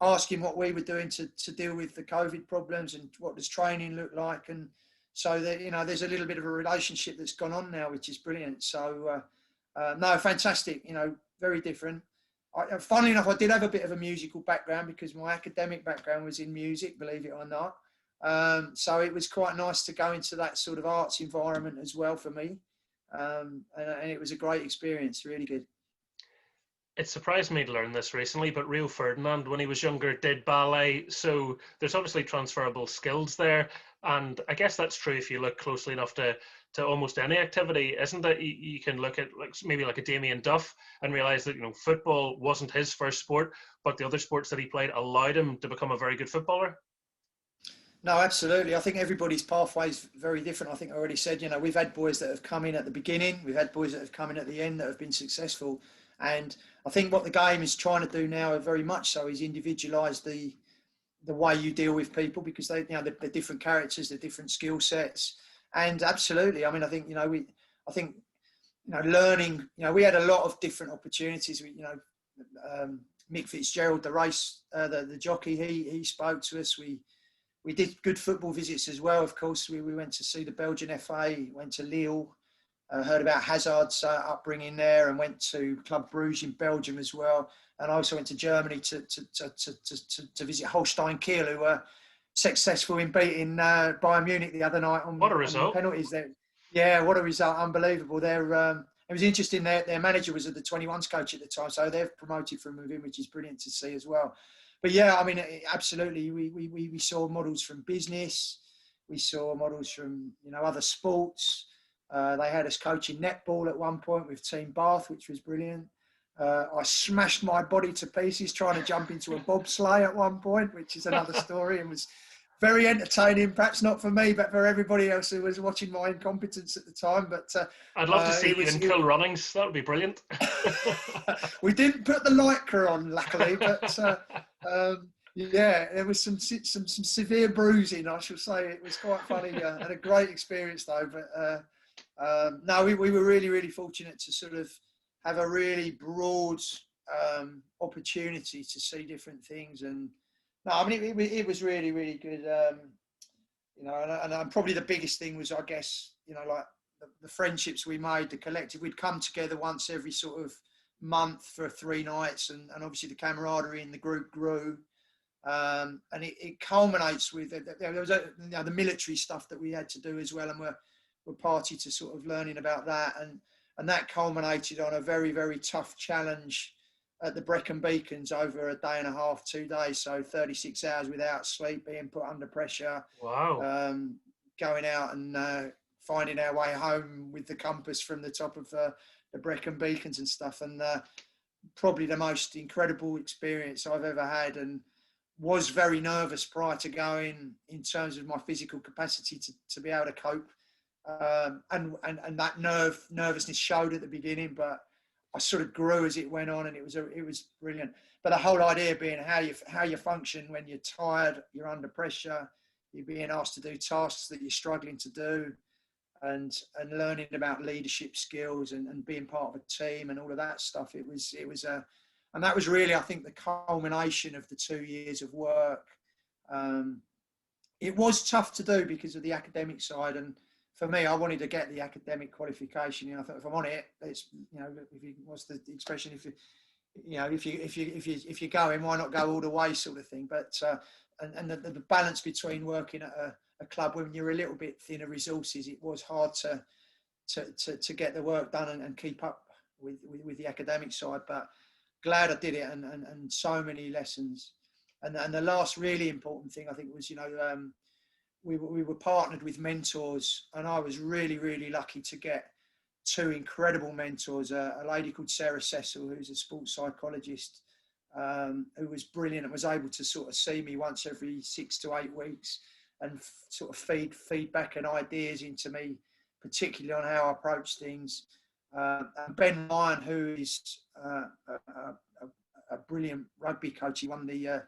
asking what we were doing to deal with the COVID problems and what does training look like. And so that, there's a little bit of a relationship that's gone on now, which is brilliant. So no, fantastic, very different. Funnily enough, I did have a bit of a musical background because my academic background was in music, believe it or not. So it was quite nice to go into that sort of arts environment as well for me. And it was a great experience, really good. It surprised me to learn this recently, but Rio Ferdinand, when he was younger, did ballet. So there's obviously transferable skills there. And I guess that's true if you look closely enough to almost any activity, isn't it? You can look at maybe like a Damien Duff and realize that, football wasn't his first sport, but the other sports that he played allowed him to become a very good footballer. No, absolutely. I think everybody's pathway is very different. I think I already said, we've had boys that have come in at the beginning. We've had boys that have come in at the end that have been successful. And I think what the game is trying to do now, very much so, is individualise the way you deal with people, because they're different characters, they're different skill sets. And absolutely, I mean, I think, learning, we had a lot of different opportunities. Mick Fitzgerald, the jockey, he spoke to us. We did good football visits as well. Of course, we went to see the Belgian FA, went to Lille, heard about Hazard's upbringing there, and went to Club Bruges in Belgium as well. And I also went to Germany to visit Holstein Kiel, who were successful in beating Bayern Munich the other night on, what a result. On penalties there. Yeah, what a result. Unbelievable. It was interesting. Their manager was the 21s coach at the time, so they've promoted from within, which is brilliant to see as well. But yeah, I mean, absolutely. We saw models from business. We saw models from, other sports. They had us coaching netball at one point with Team Bath, which was brilliant. I smashed my body to pieces trying to jump into a bobsleigh at one point, which is another story, and was very entertaining. Perhaps not for me, but for everybody else who was watching my incompetence at the time. But I'd love to see you in Cool Runnings. That would be brilliant. We didn't put the Lycra on, luckily, but yeah, there was some severe bruising, I shall say. It was quite funny and a great experience, though. But no, we were really, really fortunate to sort of have a really broad opportunity to see different things. And no, I mean, it was really, really good. And probably the biggest thing was, I guess, like the friendships we made, the collective. We'd come together once every sort of month for 3 nights, and obviously the camaraderie in the group grew. And it culminates with there was the military stuff that we had to do as well, and we're party to sort of learning about that, and that culminated on a very, very tough challenge at the Brecon Beacons over a day and a half, 2 days, so 36 hours without sleep, being put under pressure. Wow. Going out and finding our way home with the compass from the top of the Brecon Beacons and stuff, and probably the most incredible experience I've ever had, and was very nervous prior to going in terms of my physical capacity to be able to cope. And that nervousness showed at the beginning, but I sort of grew as it went on, and it was brilliant. But the whole idea being how you function when you're tired, you're under pressure, you're being asked to do tasks that you're struggling to do, and learning about leadership skills and being part of a team and all of that stuff. And that was really, I think, the culmination of the 2 years of work. It was tough to do because of the academic side, and for me, I wanted to get the academic qualification. I thought, if I'm on it, it's what's the expression? If you're going, why not go all the way, sort of thing. But and the balance between working at a club when you're a little bit thinner resources, it was hard to get the work done and keep up with the academic side. But glad I did it, and so many lessons. And the last really important thing, I think, was we were partnered with mentors, and I was really, really lucky to get 2 incredible mentors. A lady called Sarah Cecil, who's a sports psychologist, who was brilliant and was able to sort of see me once every 6 to 8 weeks and sort of feed feedback and ideas into me, particularly on how I approach things. And Ben Ryan, who is a brilliant rugby coach. He won the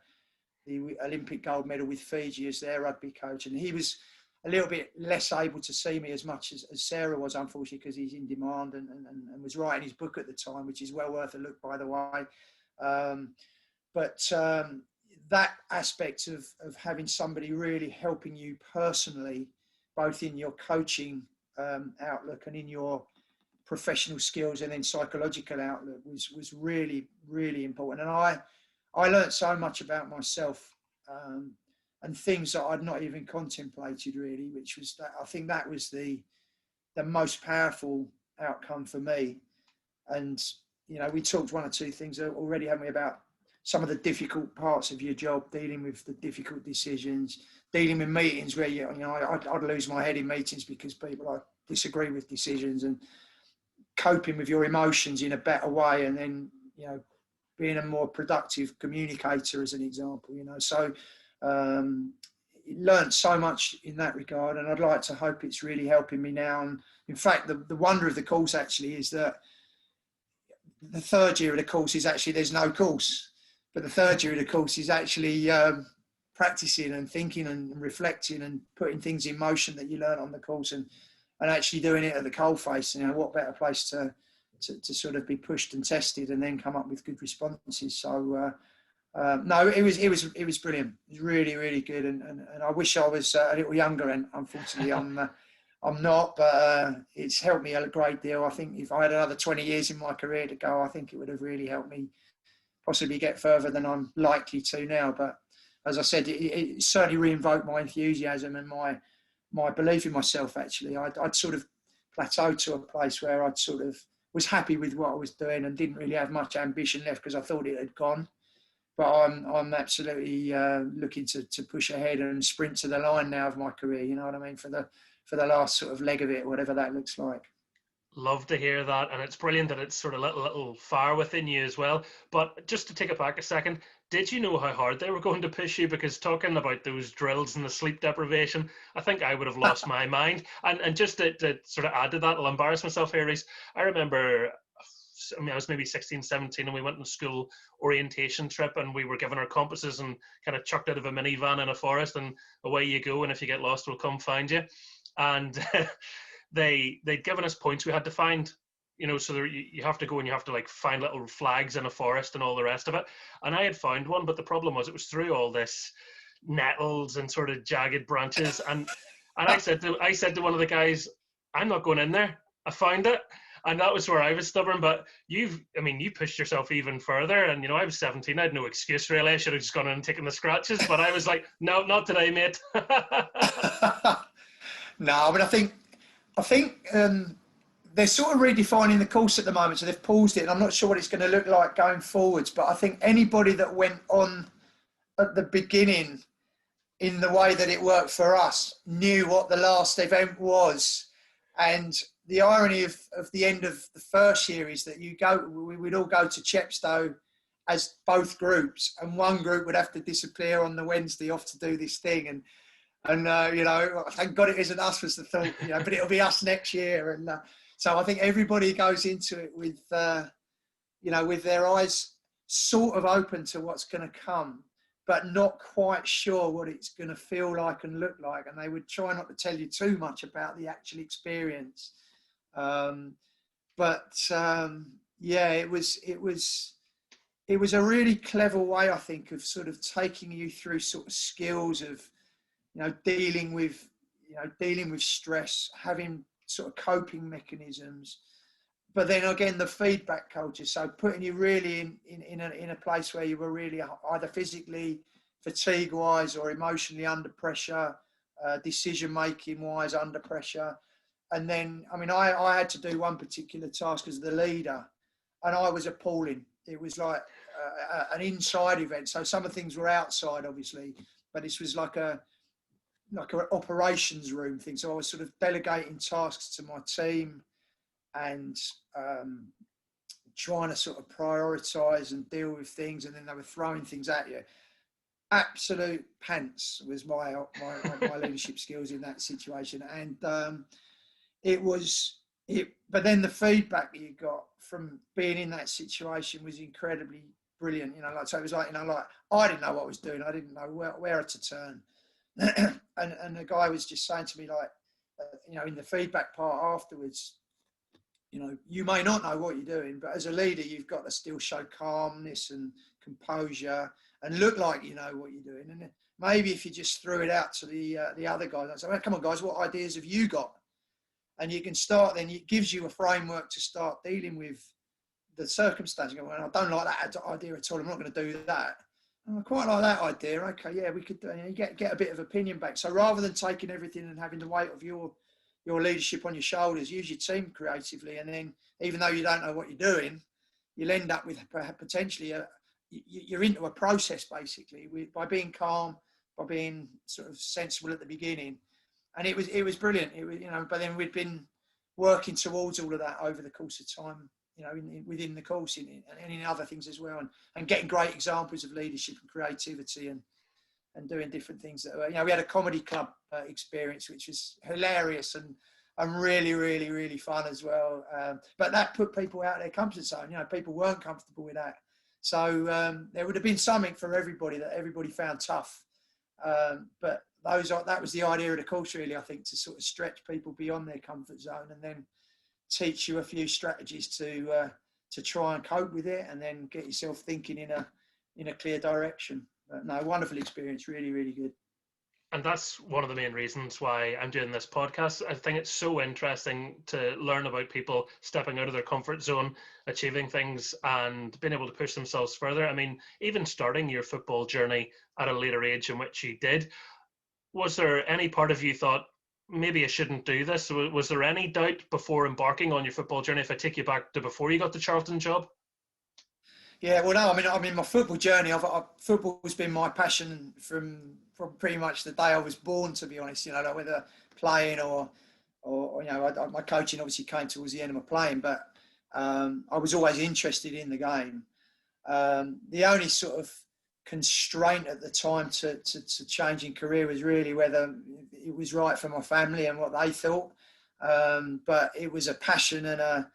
Olympic gold medal with Fiji as their rugby coach, and he was a little bit less able to see me as much as Sarah was, unfortunately, because he's in demand and was writing his book at the time, which is well worth a look, by the way. But that aspect of having somebody really helping you personally, both in your coaching outlook and in your professional skills and then psychological outlook was really, really important. And I learned so much about myself and things that I'd not even contemplated really, which was that I think that was the most powerful outcome for me. And, you know, we talked one or two things already, haven't we, about some of the difficult parts of your job, dealing with the difficult decisions, dealing with meetings where, you know, I'd lose my head in meetings because people I disagree with decisions, and coping with your emotions in a better way, and then, you know, being a more productive communicator as an example, you know. So learned so much in that regard, and I'd like to hope it's really helping me now. And in fact, the wonder of the course actually is that the third year of the course is actually, there's no course, but the third year of the course is actually practicing and thinking and reflecting and putting things in motion that you learn on the course, and actually doing it at the coalface. You know, what better place to sort of be pushed and tested and then come up with good responses. So no, it was brilliant. It was really, really good, and I wish I was a little younger, and unfortunately I'm not, but it's helped me a great deal. I think if I had another 20 years in my career to go, I think it would have really helped me possibly get further than I'm likely to now. But as I said, it certainly re-invoked my enthusiasm and my belief in myself. Actually, I'd sort of plateaued to a place where I'd sort of was happy with what I was doing and didn't really have much ambition left because I thought it had gone. But I'm absolutely looking to push ahead and sprint to the line now of my career. You know what I mean? For the last sort of leg of it, whatever that looks like. Love to hear that, and it's brilliant that it's sort of little fire within you as well. But just to take it back a second, did you know how hard they were going to push you? Because talking about those drills and the sleep deprivation, I think I would have lost my mind. And just to sort of add to that, I'll embarrass myself here, Rhys. I remember, I mean, I was maybe 16, 17, and we went on a school orientation trip, and we were given our compasses and kind of chucked out of a minivan in a forest, and away you go, and if you get lost, we'll come find you. And they'd given us points we had to find, you know, so you have to go and you have to like find little flags in a forest and all the rest of it. And I had found one, but the problem was it was through all this nettles and sort of jagged branches. And I said to one of the guys, I'm not going in there. I found it. And that was where I was stubborn. But you pushed yourself even further. And, you know, I was 17. I had no excuse, really. I should have just gone in and taken the scratches. But I was like, no, not today, mate. No, but I think they're sort of redefining the course at the moment. So they've paused it. And I'm not sure what it's going to look like going forwards. But I think anybody that went on at the beginning in the way that it worked for us knew what the last event was. And the irony of the end of the first year is that we would all go to Chepstow as both groups, and one group would have to disappear on the Wednesday off to do this thing. And you know, thank God it isn't us was the thought, you know, but it'll be us next year. And so I think everybody goes into it with, you know, with their eyes sort of open to what's going to come, but not quite sure what it's going to feel like and look like. And they would try not to tell you too much about the actual experience. Yeah, it was a really clever way, I think, of sort of taking you through sort of skills of, you know, dealing with stress, having sort of coping mechanisms, but then again the feedback culture. So putting you really in a place where you were really either physically fatigue wise or emotionally under pressure, decision making wise under pressure. And then, I mean, I had to do one particular task as the leader, and I was appalling. It was like an inside event. So some of the things were outside, obviously, but this was like an operations room thing. So I was sort of delegating tasks to my team and trying to sort of prioritise and deal with things, and then they were throwing things at you. Absolute pants was my leadership skills in that situation. And it was but then the feedback that you got from being in that situation was incredibly brilliant. So it was like, like I didn't know what I was doing. I didn't know where to turn. and the guy was just saying to me, like, in the feedback part afterwards, you may not know what you're doing, but as a leader, you've got to still show calmness and composure and look like you know what you're doing. And maybe if you just threw it out to the other guys, I'd say, well, come on, guys, what ideas have you got? And you can start, then it gives you a framework to start dealing with the circumstance. You go, well, I don't like that idea at all. I'm not going to do that. I quite like that idea. Okay, yeah, we could get a bit of opinion back. So rather than taking everything and having the weight of your leadership on your shoulders, use your team creatively. And then even though you don't know what you're doing, you'll end up with potentially you're into a process basically by being calm, by being sort of sensible at the beginning. And it was brilliant. It was, but then we'd been working towards all of that over the course of time, within the course and in other things as well, and getting great examples of leadership and creativity and doing different things that were, we had a comedy club experience, which was hilarious and really, really, really fun as well. But that put people out of their comfort zone. People weren't comfortable with that. So there would have been something for everybody that everybody found tough. But that was the idea of the course, really, I think, to sort of stretch people beyond their comfort zone and then teach you a few strategies to try and cope with it, and then get yourself thinking in a clear direction. But no, wonderful experience, really, really good. And that's one of the main reasons why I'm doing this podcast. I think it's so interesting to learn about people stepping out of their comfort zone, achieving things and being able to push themselves further. I mean, even starting your football journey at a later age in which you did, was there any part of you thought, maybe I shouldn't do this? Was there any doubt before embarking on your football journey, if I take you back to before you got the Charlton job? Yeah, well, no, I mean, my football journey, football has been my passion from pretty much the day I was born, to be honest. Like whether playing or my coaching obviously came towards the end of my playing, but I was always interested in the game. The only sort of constraint at the time to changing career was really whether it was right for my family and what they thought. But it was a passion and a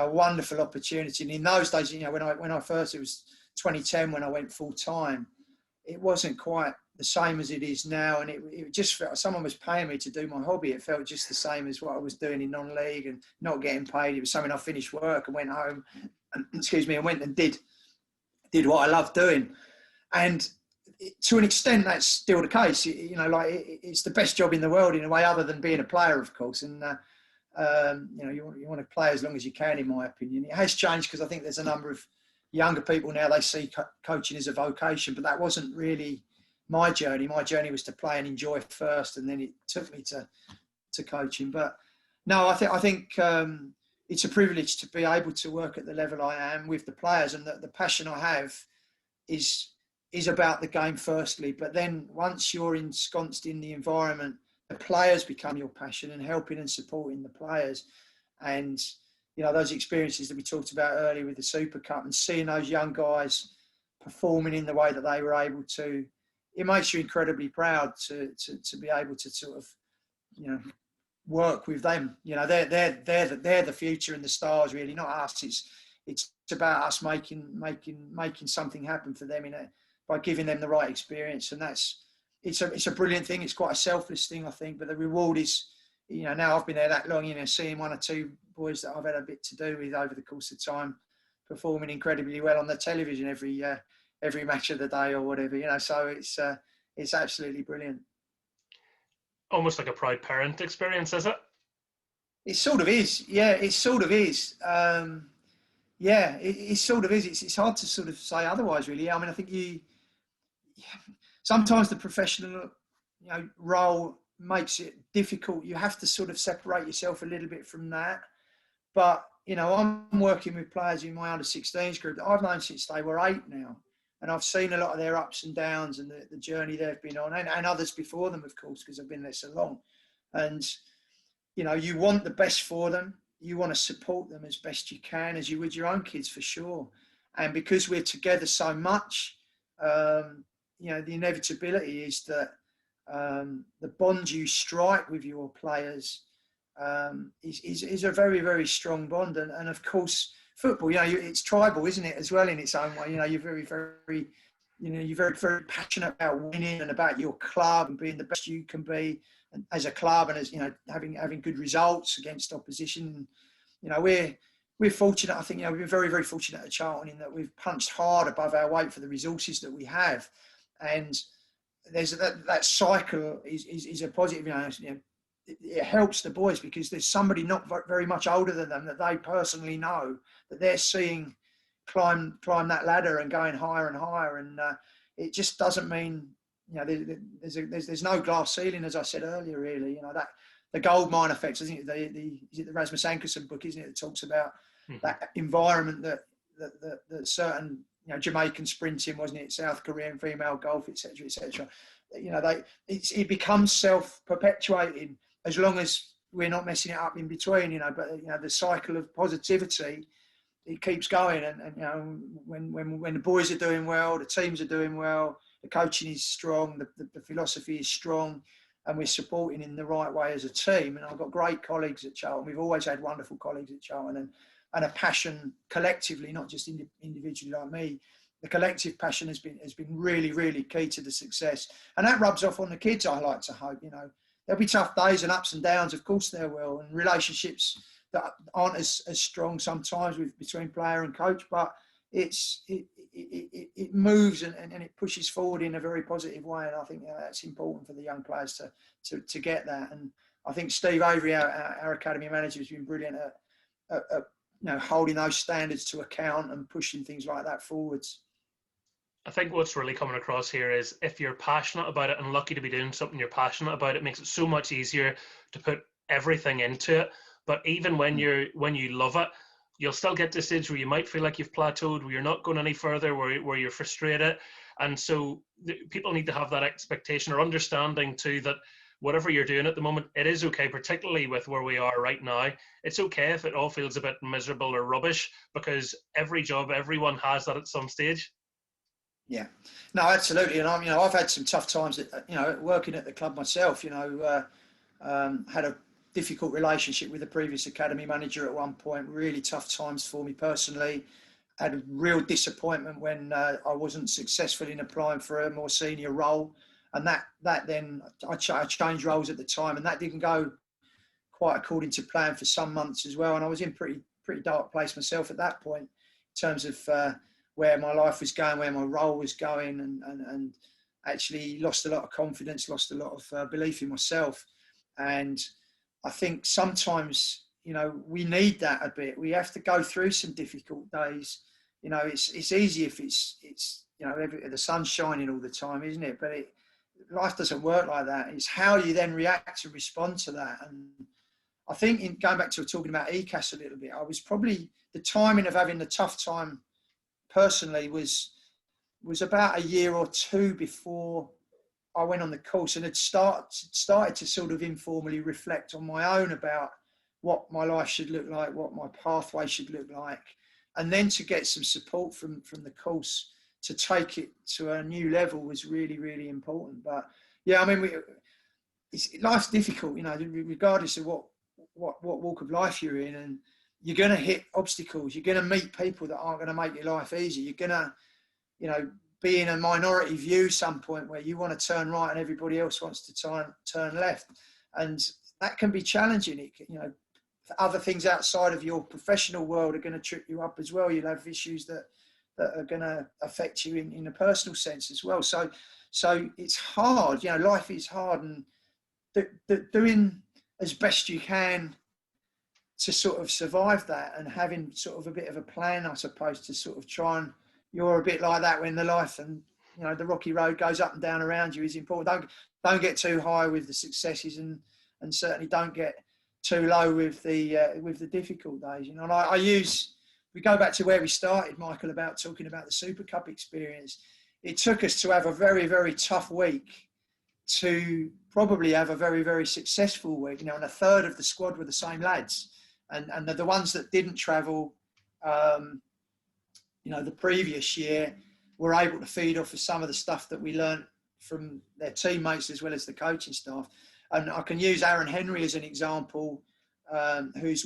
wonderful opportunity. And in those days, when I first, it was 2010 when I went full time, it wasn't quite the same as it is now. And it just felt someone was paying me to do my hobby. It felt just the same as what I was doing in non-league and not getting paid. It was something I finished work and went home, and went and did what I loved doing. And to an extent, that's still the case. It's the best job in the world in a way, other than being a player, of course. And you want to play as long as you can, in my opinion. It has changed because I think there's a number of younger people now, they see coaching as a vocation, but that wasn't really my journey. My journey was to play and enjoy first, and then it took me to coaching. But no, I think it's a privilege to be able to work at the level I am with the players, and the passion I have is about the game firstly, but then once you're ensconced in the environment, the players become your passion, and helping and supporting the players. And those experiences that we talked about earlier with the Super Cup, and seeing those young guys performing in the way that they were able to, it makes you incredibly proud to be able to sort of work with them. They're the future and the stars, really, not us. It's about us making something happen for them by giving them the right experience. And it's a brilliant thing. It's quite a selfless thing, I think, but the reward is, now I've been there that long, seeing one or two boys that I've had a bit to do with over the course of time performing incredibly well on the television every match of the day or whatever, so it's absolutely brilliant. Almost like a proud parent experience, is it? It sort of is. Yeah, it sort of is. It sort of is. It's hard to sort of say otherwise, really. I mean, I think sometimes the professional role makes it difficult. You have to sort of separate yourself a little bit from that. But I'm working with players in my under-16s group that I've known since they were 8 now, and I've seen a lot of their ups and downs and the journey they've been on, and others before them, of course, because I've been there so long. And you want the best for them. You want to support them as best you can, as you would your own kids, for sure. And because we're together so much, the inevitability is that the bond you strike with your players is a very, very strong bond. And of course, football, it's tribal, isn't it, as well, in its own way. You're very, very, you're very, very passionate about winning and about your club and being the best you can be, and as a club, and as having good results against opposition. We're fortunate. I think we've been very, very fortunate at Charlton in that we've punched hard above our weight for the resources that we have, and there's that cycle is a positive. It helps the boys because there's somebody not very much older than them that they personally know that they're seeing climb that ladder and going higher and higher, and it just doesn't mean there's no glass ceiling, as I said earlier. Really, that the gold mine effect. Isn't it? Is it the Rasmus Ankerson book? Isn't it, that talks about that environment that certain Jamaican sprinting, wasn't it? South Korean female golf, etc., etc. It becomes self-perpetuating as long as we're not messing it up in between. But the cycle of positivity, it keeps going, and when the boys are doing well, the teams are doing well, the coaching is strong, the philosophy is strong, and we're supporting in the right way as a team. And I've got great colleagues at Charlton. We've always had wonderful colleagues at Charlton, and a passion collectively, not just individually like me. The collective passion has been really, really key to the success, and that rubs off on the kids. I like to hope. There'll be tough days and ups and downs. Of course there will, and relationships that aren't as strong sometimes between player and coach, but it moves and it pushes forward in a very positive way, and I think that's important for the young players to get that. And I think Steve Avery, our academy manager, has been brilliant at holding those standards to account and pushing things like that forwards. I think what's really coming across here is if you're passionate about it and lucky to be doing something you're passionate about, it makes it so much easier to put everything into it. But even when you love it, you'll still get to a stage where you might feel like you've plateaued, where you're not going any further, where you're frustrated. And so people need to have that expectation or understanding too, that whatever you're doing at the moment, it is okay, particularly with where we are right now. It's okay if it all feels a bit miserable or rubbish, because every job, everyone has that at some stage. Yeah, no, absolutely. And I've had some tough times working at the club myself. Had a difficult relationship with the previous academy manager at one point. Really tough times for me personally. Had a real disappointment when I wasn't successful in applying for a more senior role, and that then I changed roles at the time, and that didn't go quite according to plan for some months as well. And I was in pretty dark place myself at that point in terms of where my life was going, where my role was going, and actually lost a lot of confidence, lost a lot of belief in myself. And I think sometimes, we need that a bit. We have to go through some difficult days. It's easy if it's the sun's shining all the time, isn't it? But life doesn't work like that. It's how you then react and respond to that. And I think in going back to talking about ECAS a little bit, I was probably the timing of having the tough time personally was about a year or two before I went on the course, and had started to sort of informally reflect on my own about what my life should look like, what my pathway should look like, and then to get some support from the course to take it to a new level was really, really important. But yeah, life's difficult, regardless of what walk of life you're in, and you're going to hit obstacles. You're going to meet people that aren't going to make your life easy. You're going to, be in a minority view some point where you want to turn right and everybody else wants to turn left. And that can be challenging. Other things outside of your professional world are going to trip you up as well. You'll have issues that are going to affect you in a personal sense as well. So it's hard. Life is hard, and doing as best you can to sort of survive that, and having sort of a bit of a plan, I suppose, to sort of try and, you're a bit like that when the life and the rocky road goes up and down around you, is important. Don't get too high with the successes, and certainly don't get too low with the difficult days. And we go back to where we started, Michael, about talking about the Super Cup experience. It took us to have a very, very tough week to probably have a very, very successful week. And a third of the squad were the same lads, and the ones that didn't travel, the previous year, were able to feed off of some of the stuff that we learned from their teammates as well as the coaching staff. And I can use Aaron Henry as an example. who's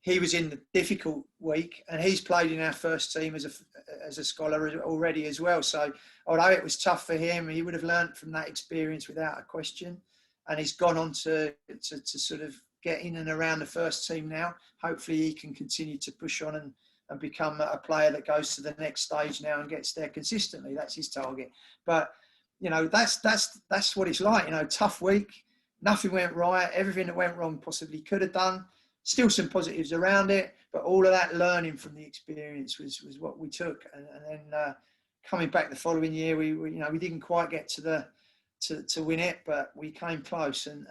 he was in the difficult week, and he's played in our first team as a scholar already as well. So although it was tough for him, he would have learnt from that experience without a question. And he's gone on to sort of get in and around the first team now. Hopefully he can continue to push on and become a player that goes to the next stage now and gets there consistently. That's his target. But, you know, that's what it's like. You know, tough week, nothing went right. Everything that went wrong possibly could have done. Still some positives around it, but all of that learning from the experience was what we took. And then coming back the following year, we didn't quite get to win it, but we came close. And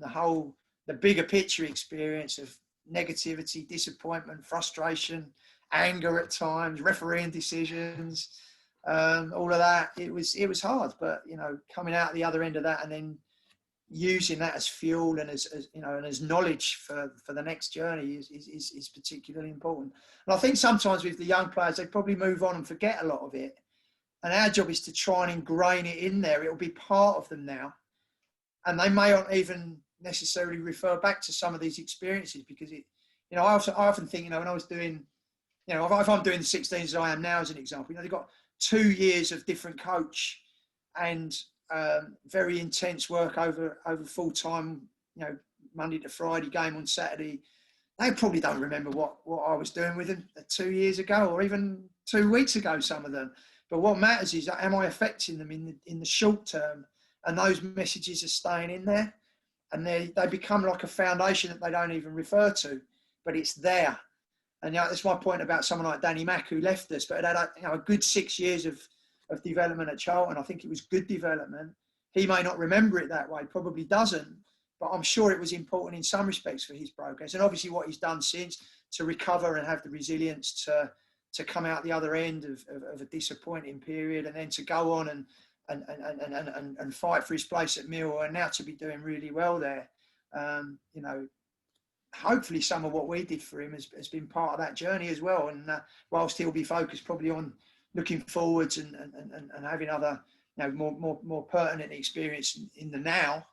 the bigger picture experience of negativity, disappointment, frustration, anger at times, refereeing decisions, all of that, it was hard. But, you know, coming out the other end of that and then using that as fuel and as you know, and as knowledge for the next journey is particularly important. And I think sometimes with the young players, they probably move on and forget a lot of it. And our job is to try and ingrain it in there. It'll be part of them now. And they may not even necessarily refer back to some of these experiences because I often think, you know, when I was doing, you know, if I'm doing the 16s as I am now as an example, you know, they've got 2 years of different coach and very intense work over full time, you know, Monday to Friday, game on Saturday. They probably don't remember what I was doing with them 2 years ago or even 2 weeks ago, some of them. But what matters is, am I affecting them in the short term? And those messages are staying in there, and they become like a foundation that they don't even refer to, but it's there. And, you know, that's my point about someone like Danny Mack, who left us, but had a good 6 years of development at Charlton. I think it was good development. He may not remember it that way, probably doesn't, but I'm sure it was important in some respects for his progress. And obviously what he's done since to recover and have the resilience to come out the other end of a disappointing period and then to go on and fight for his place at Millwall and now to be doing really well there. You know, hopefully some of what we did for him has been part of that journey as well. And whilst he'll be focused probably on looking forwards and having other, you know, more pertinent experience in the now,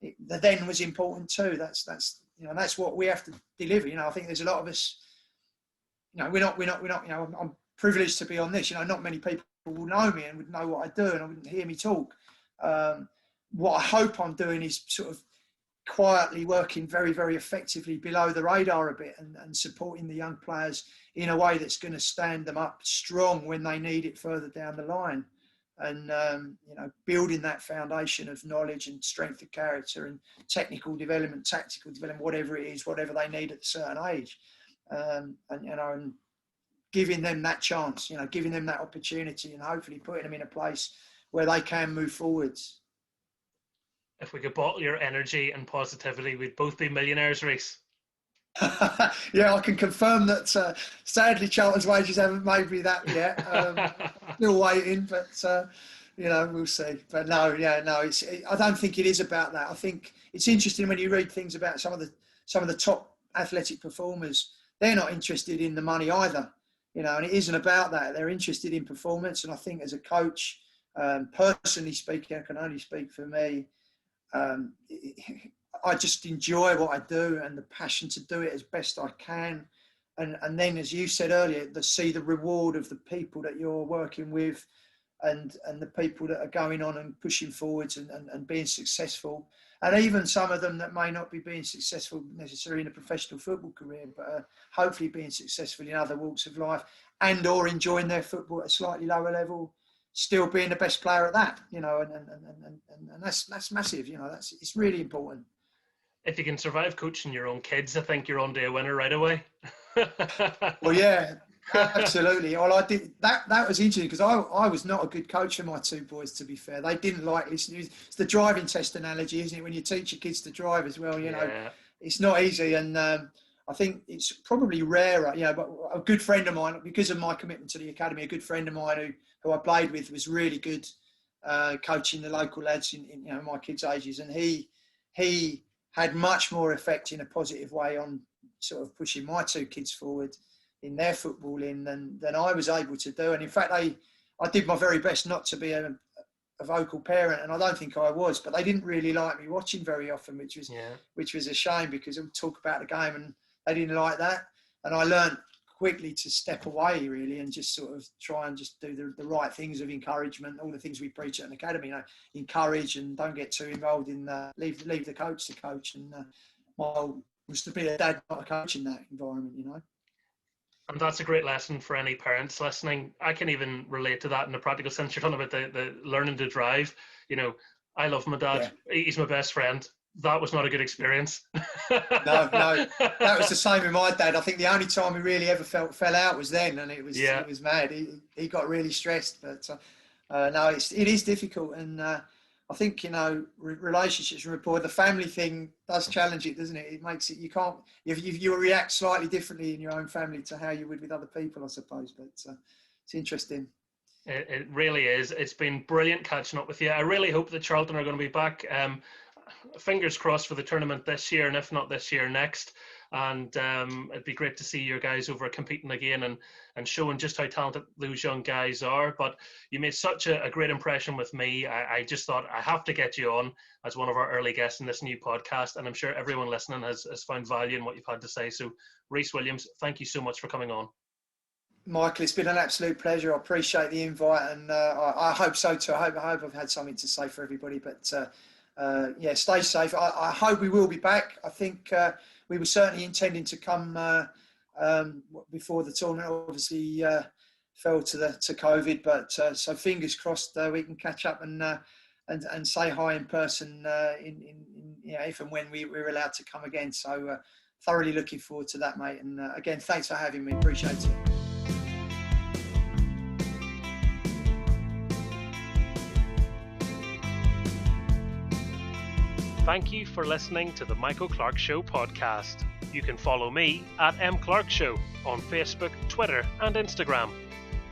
the then was important too. That's you know, that's what we have to deliver. You know, I think there's a lot of us, you know, we're not, you know, I'm privileged to be on this. You know, not many people will know me and would know what I do and wouldn't hear me talk. What I hope I'm doing is sort of quietly working very, very effectively below the radar a bit and supporting the young players in a way that's going to stand them up strong when they need it further down the line. And, you know, building that foundation of knowledge and strength of character and technical development, tactical development, whatever it is, whatever they need at a certain age. And, you know, and giving them that chance, you know, giving them that opportunity and hopefully putting them in a place where they can move forwards. If we could bottle your energy and positivity, we'd both be millionaires, Rhys. Yeah, I can confirm that sadly Charlton's wages haven't made me that yet. Still waiting, but you know, we'll see. But no, I don't think it is about that. I think it's interesting when you read things about some of the top athletic performers. They're not interested in the money either, you know, and it isn't about that. They're interested in performance. And I think as a coach, personally speaking, I can only speak for me. I just enjoy what I do and the passion to do it as best I can. And then, as you said earlier, to see the reward of the people that you're working with and the people that are going on and pushing forwards and being successful. And even some of them that may not be being successful necessarily in a professional football career, but hopefully being successful in other walks of life and or enjoying their football at a slightly lower level, still being the best player at that, you know, and that's massive, you know, it's really important. If you can survive coaching your own kids, I think you're on to a winner right away. Well, yeah, absolutely. Well, I did that was interesting because I was not a good coach for my two boys, to be fair. They didn't like listening. It's the driving test analogy, isn't it? When you teach your kids to drive as well, you know, it's not easy. And I think it's probably rarer, you know, but a good friend of mine, because of my commitment to the academy, a good friend of mine who I played with was really good coaching the local lads in you know, my kids' ages. And he had much more effect in a positive way on sort of pushing my two kids forward in their footballing than I was able to do. And in fact, I did my very best not to be a a vocal parent, and I don't think I was, but they didn't really like me watching very often, which was a shame, because I would talk about the game and they didn't like that. And I learned quickly to step away, really, and just sort of try and just do the right things of encouragement, all the things we preach at an academy, encourage and don't get too involved in leave the coach to coach. And my goal was to be a dad, not a coach in that environment, And that's a great lesson for any parents listening. I can even relate to that in a practical sense. You're talking about the learning to drive. I love my dad. Yeah. He's my best friend. That was not a good experience. No, that was the same with my dad. I think the only time he really ever fell out was then, and it was mad. He got really stressed, but no, it is difficult, and I think relationships and rapport, the family thing does challenge it, doesn't it? It makes it, you can't, you react slightly differently in your own family to how you would with other people, I suppose. But it's interesting. It really is. It's been brilliant catching up with you. I really hope that Charlton are going to be back. Fingers crossed for the tournament this year, and if not this year, next. And it'd be great to see your guys over competing again and showing just how talented those young guys are. But you made such a great impression with me. I just thought I have to get you on as one of our early guests in this new podcast, and I'm sure everyone listening has found value in what you've had to say. So, Rhys Williams, thank you so much for coming on. Michael, it's been an absolute pleasure. I appreciate the invite, and I hope so too. I hope I've had something to say for everybody. But stay safe. I hope we will be back. I think we were certainly intending to come before the tournament. Obviously, fell to COVID, but so fingers crossed we can catch up and say hi in person if and when we're allowed to come again. So thoroughly looking forward to that, mate. And again, thanks for having me. Appreciate it. Thank you for listening to the Michael Clark Show podcast. You can follow me at mclarkshow on Facebook, Twitter and Instagram.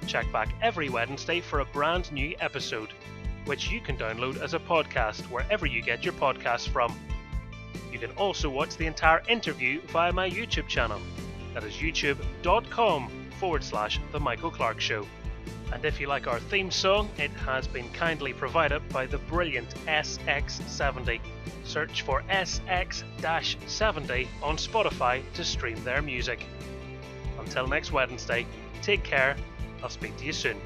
Check back every Wednesday for a brand new episode, which you can download as a podcast wherever you get your podcasts from. You can also watch the entire interview via my YouTube channel. That is youtube.com/The Michael Clark Show. And if you like our theme song, it has been kindly provided by the brilliant SX70. Search for SX-70 on Spotify to stream their music. Until next Wednesday, take care. I'll speak to you soon.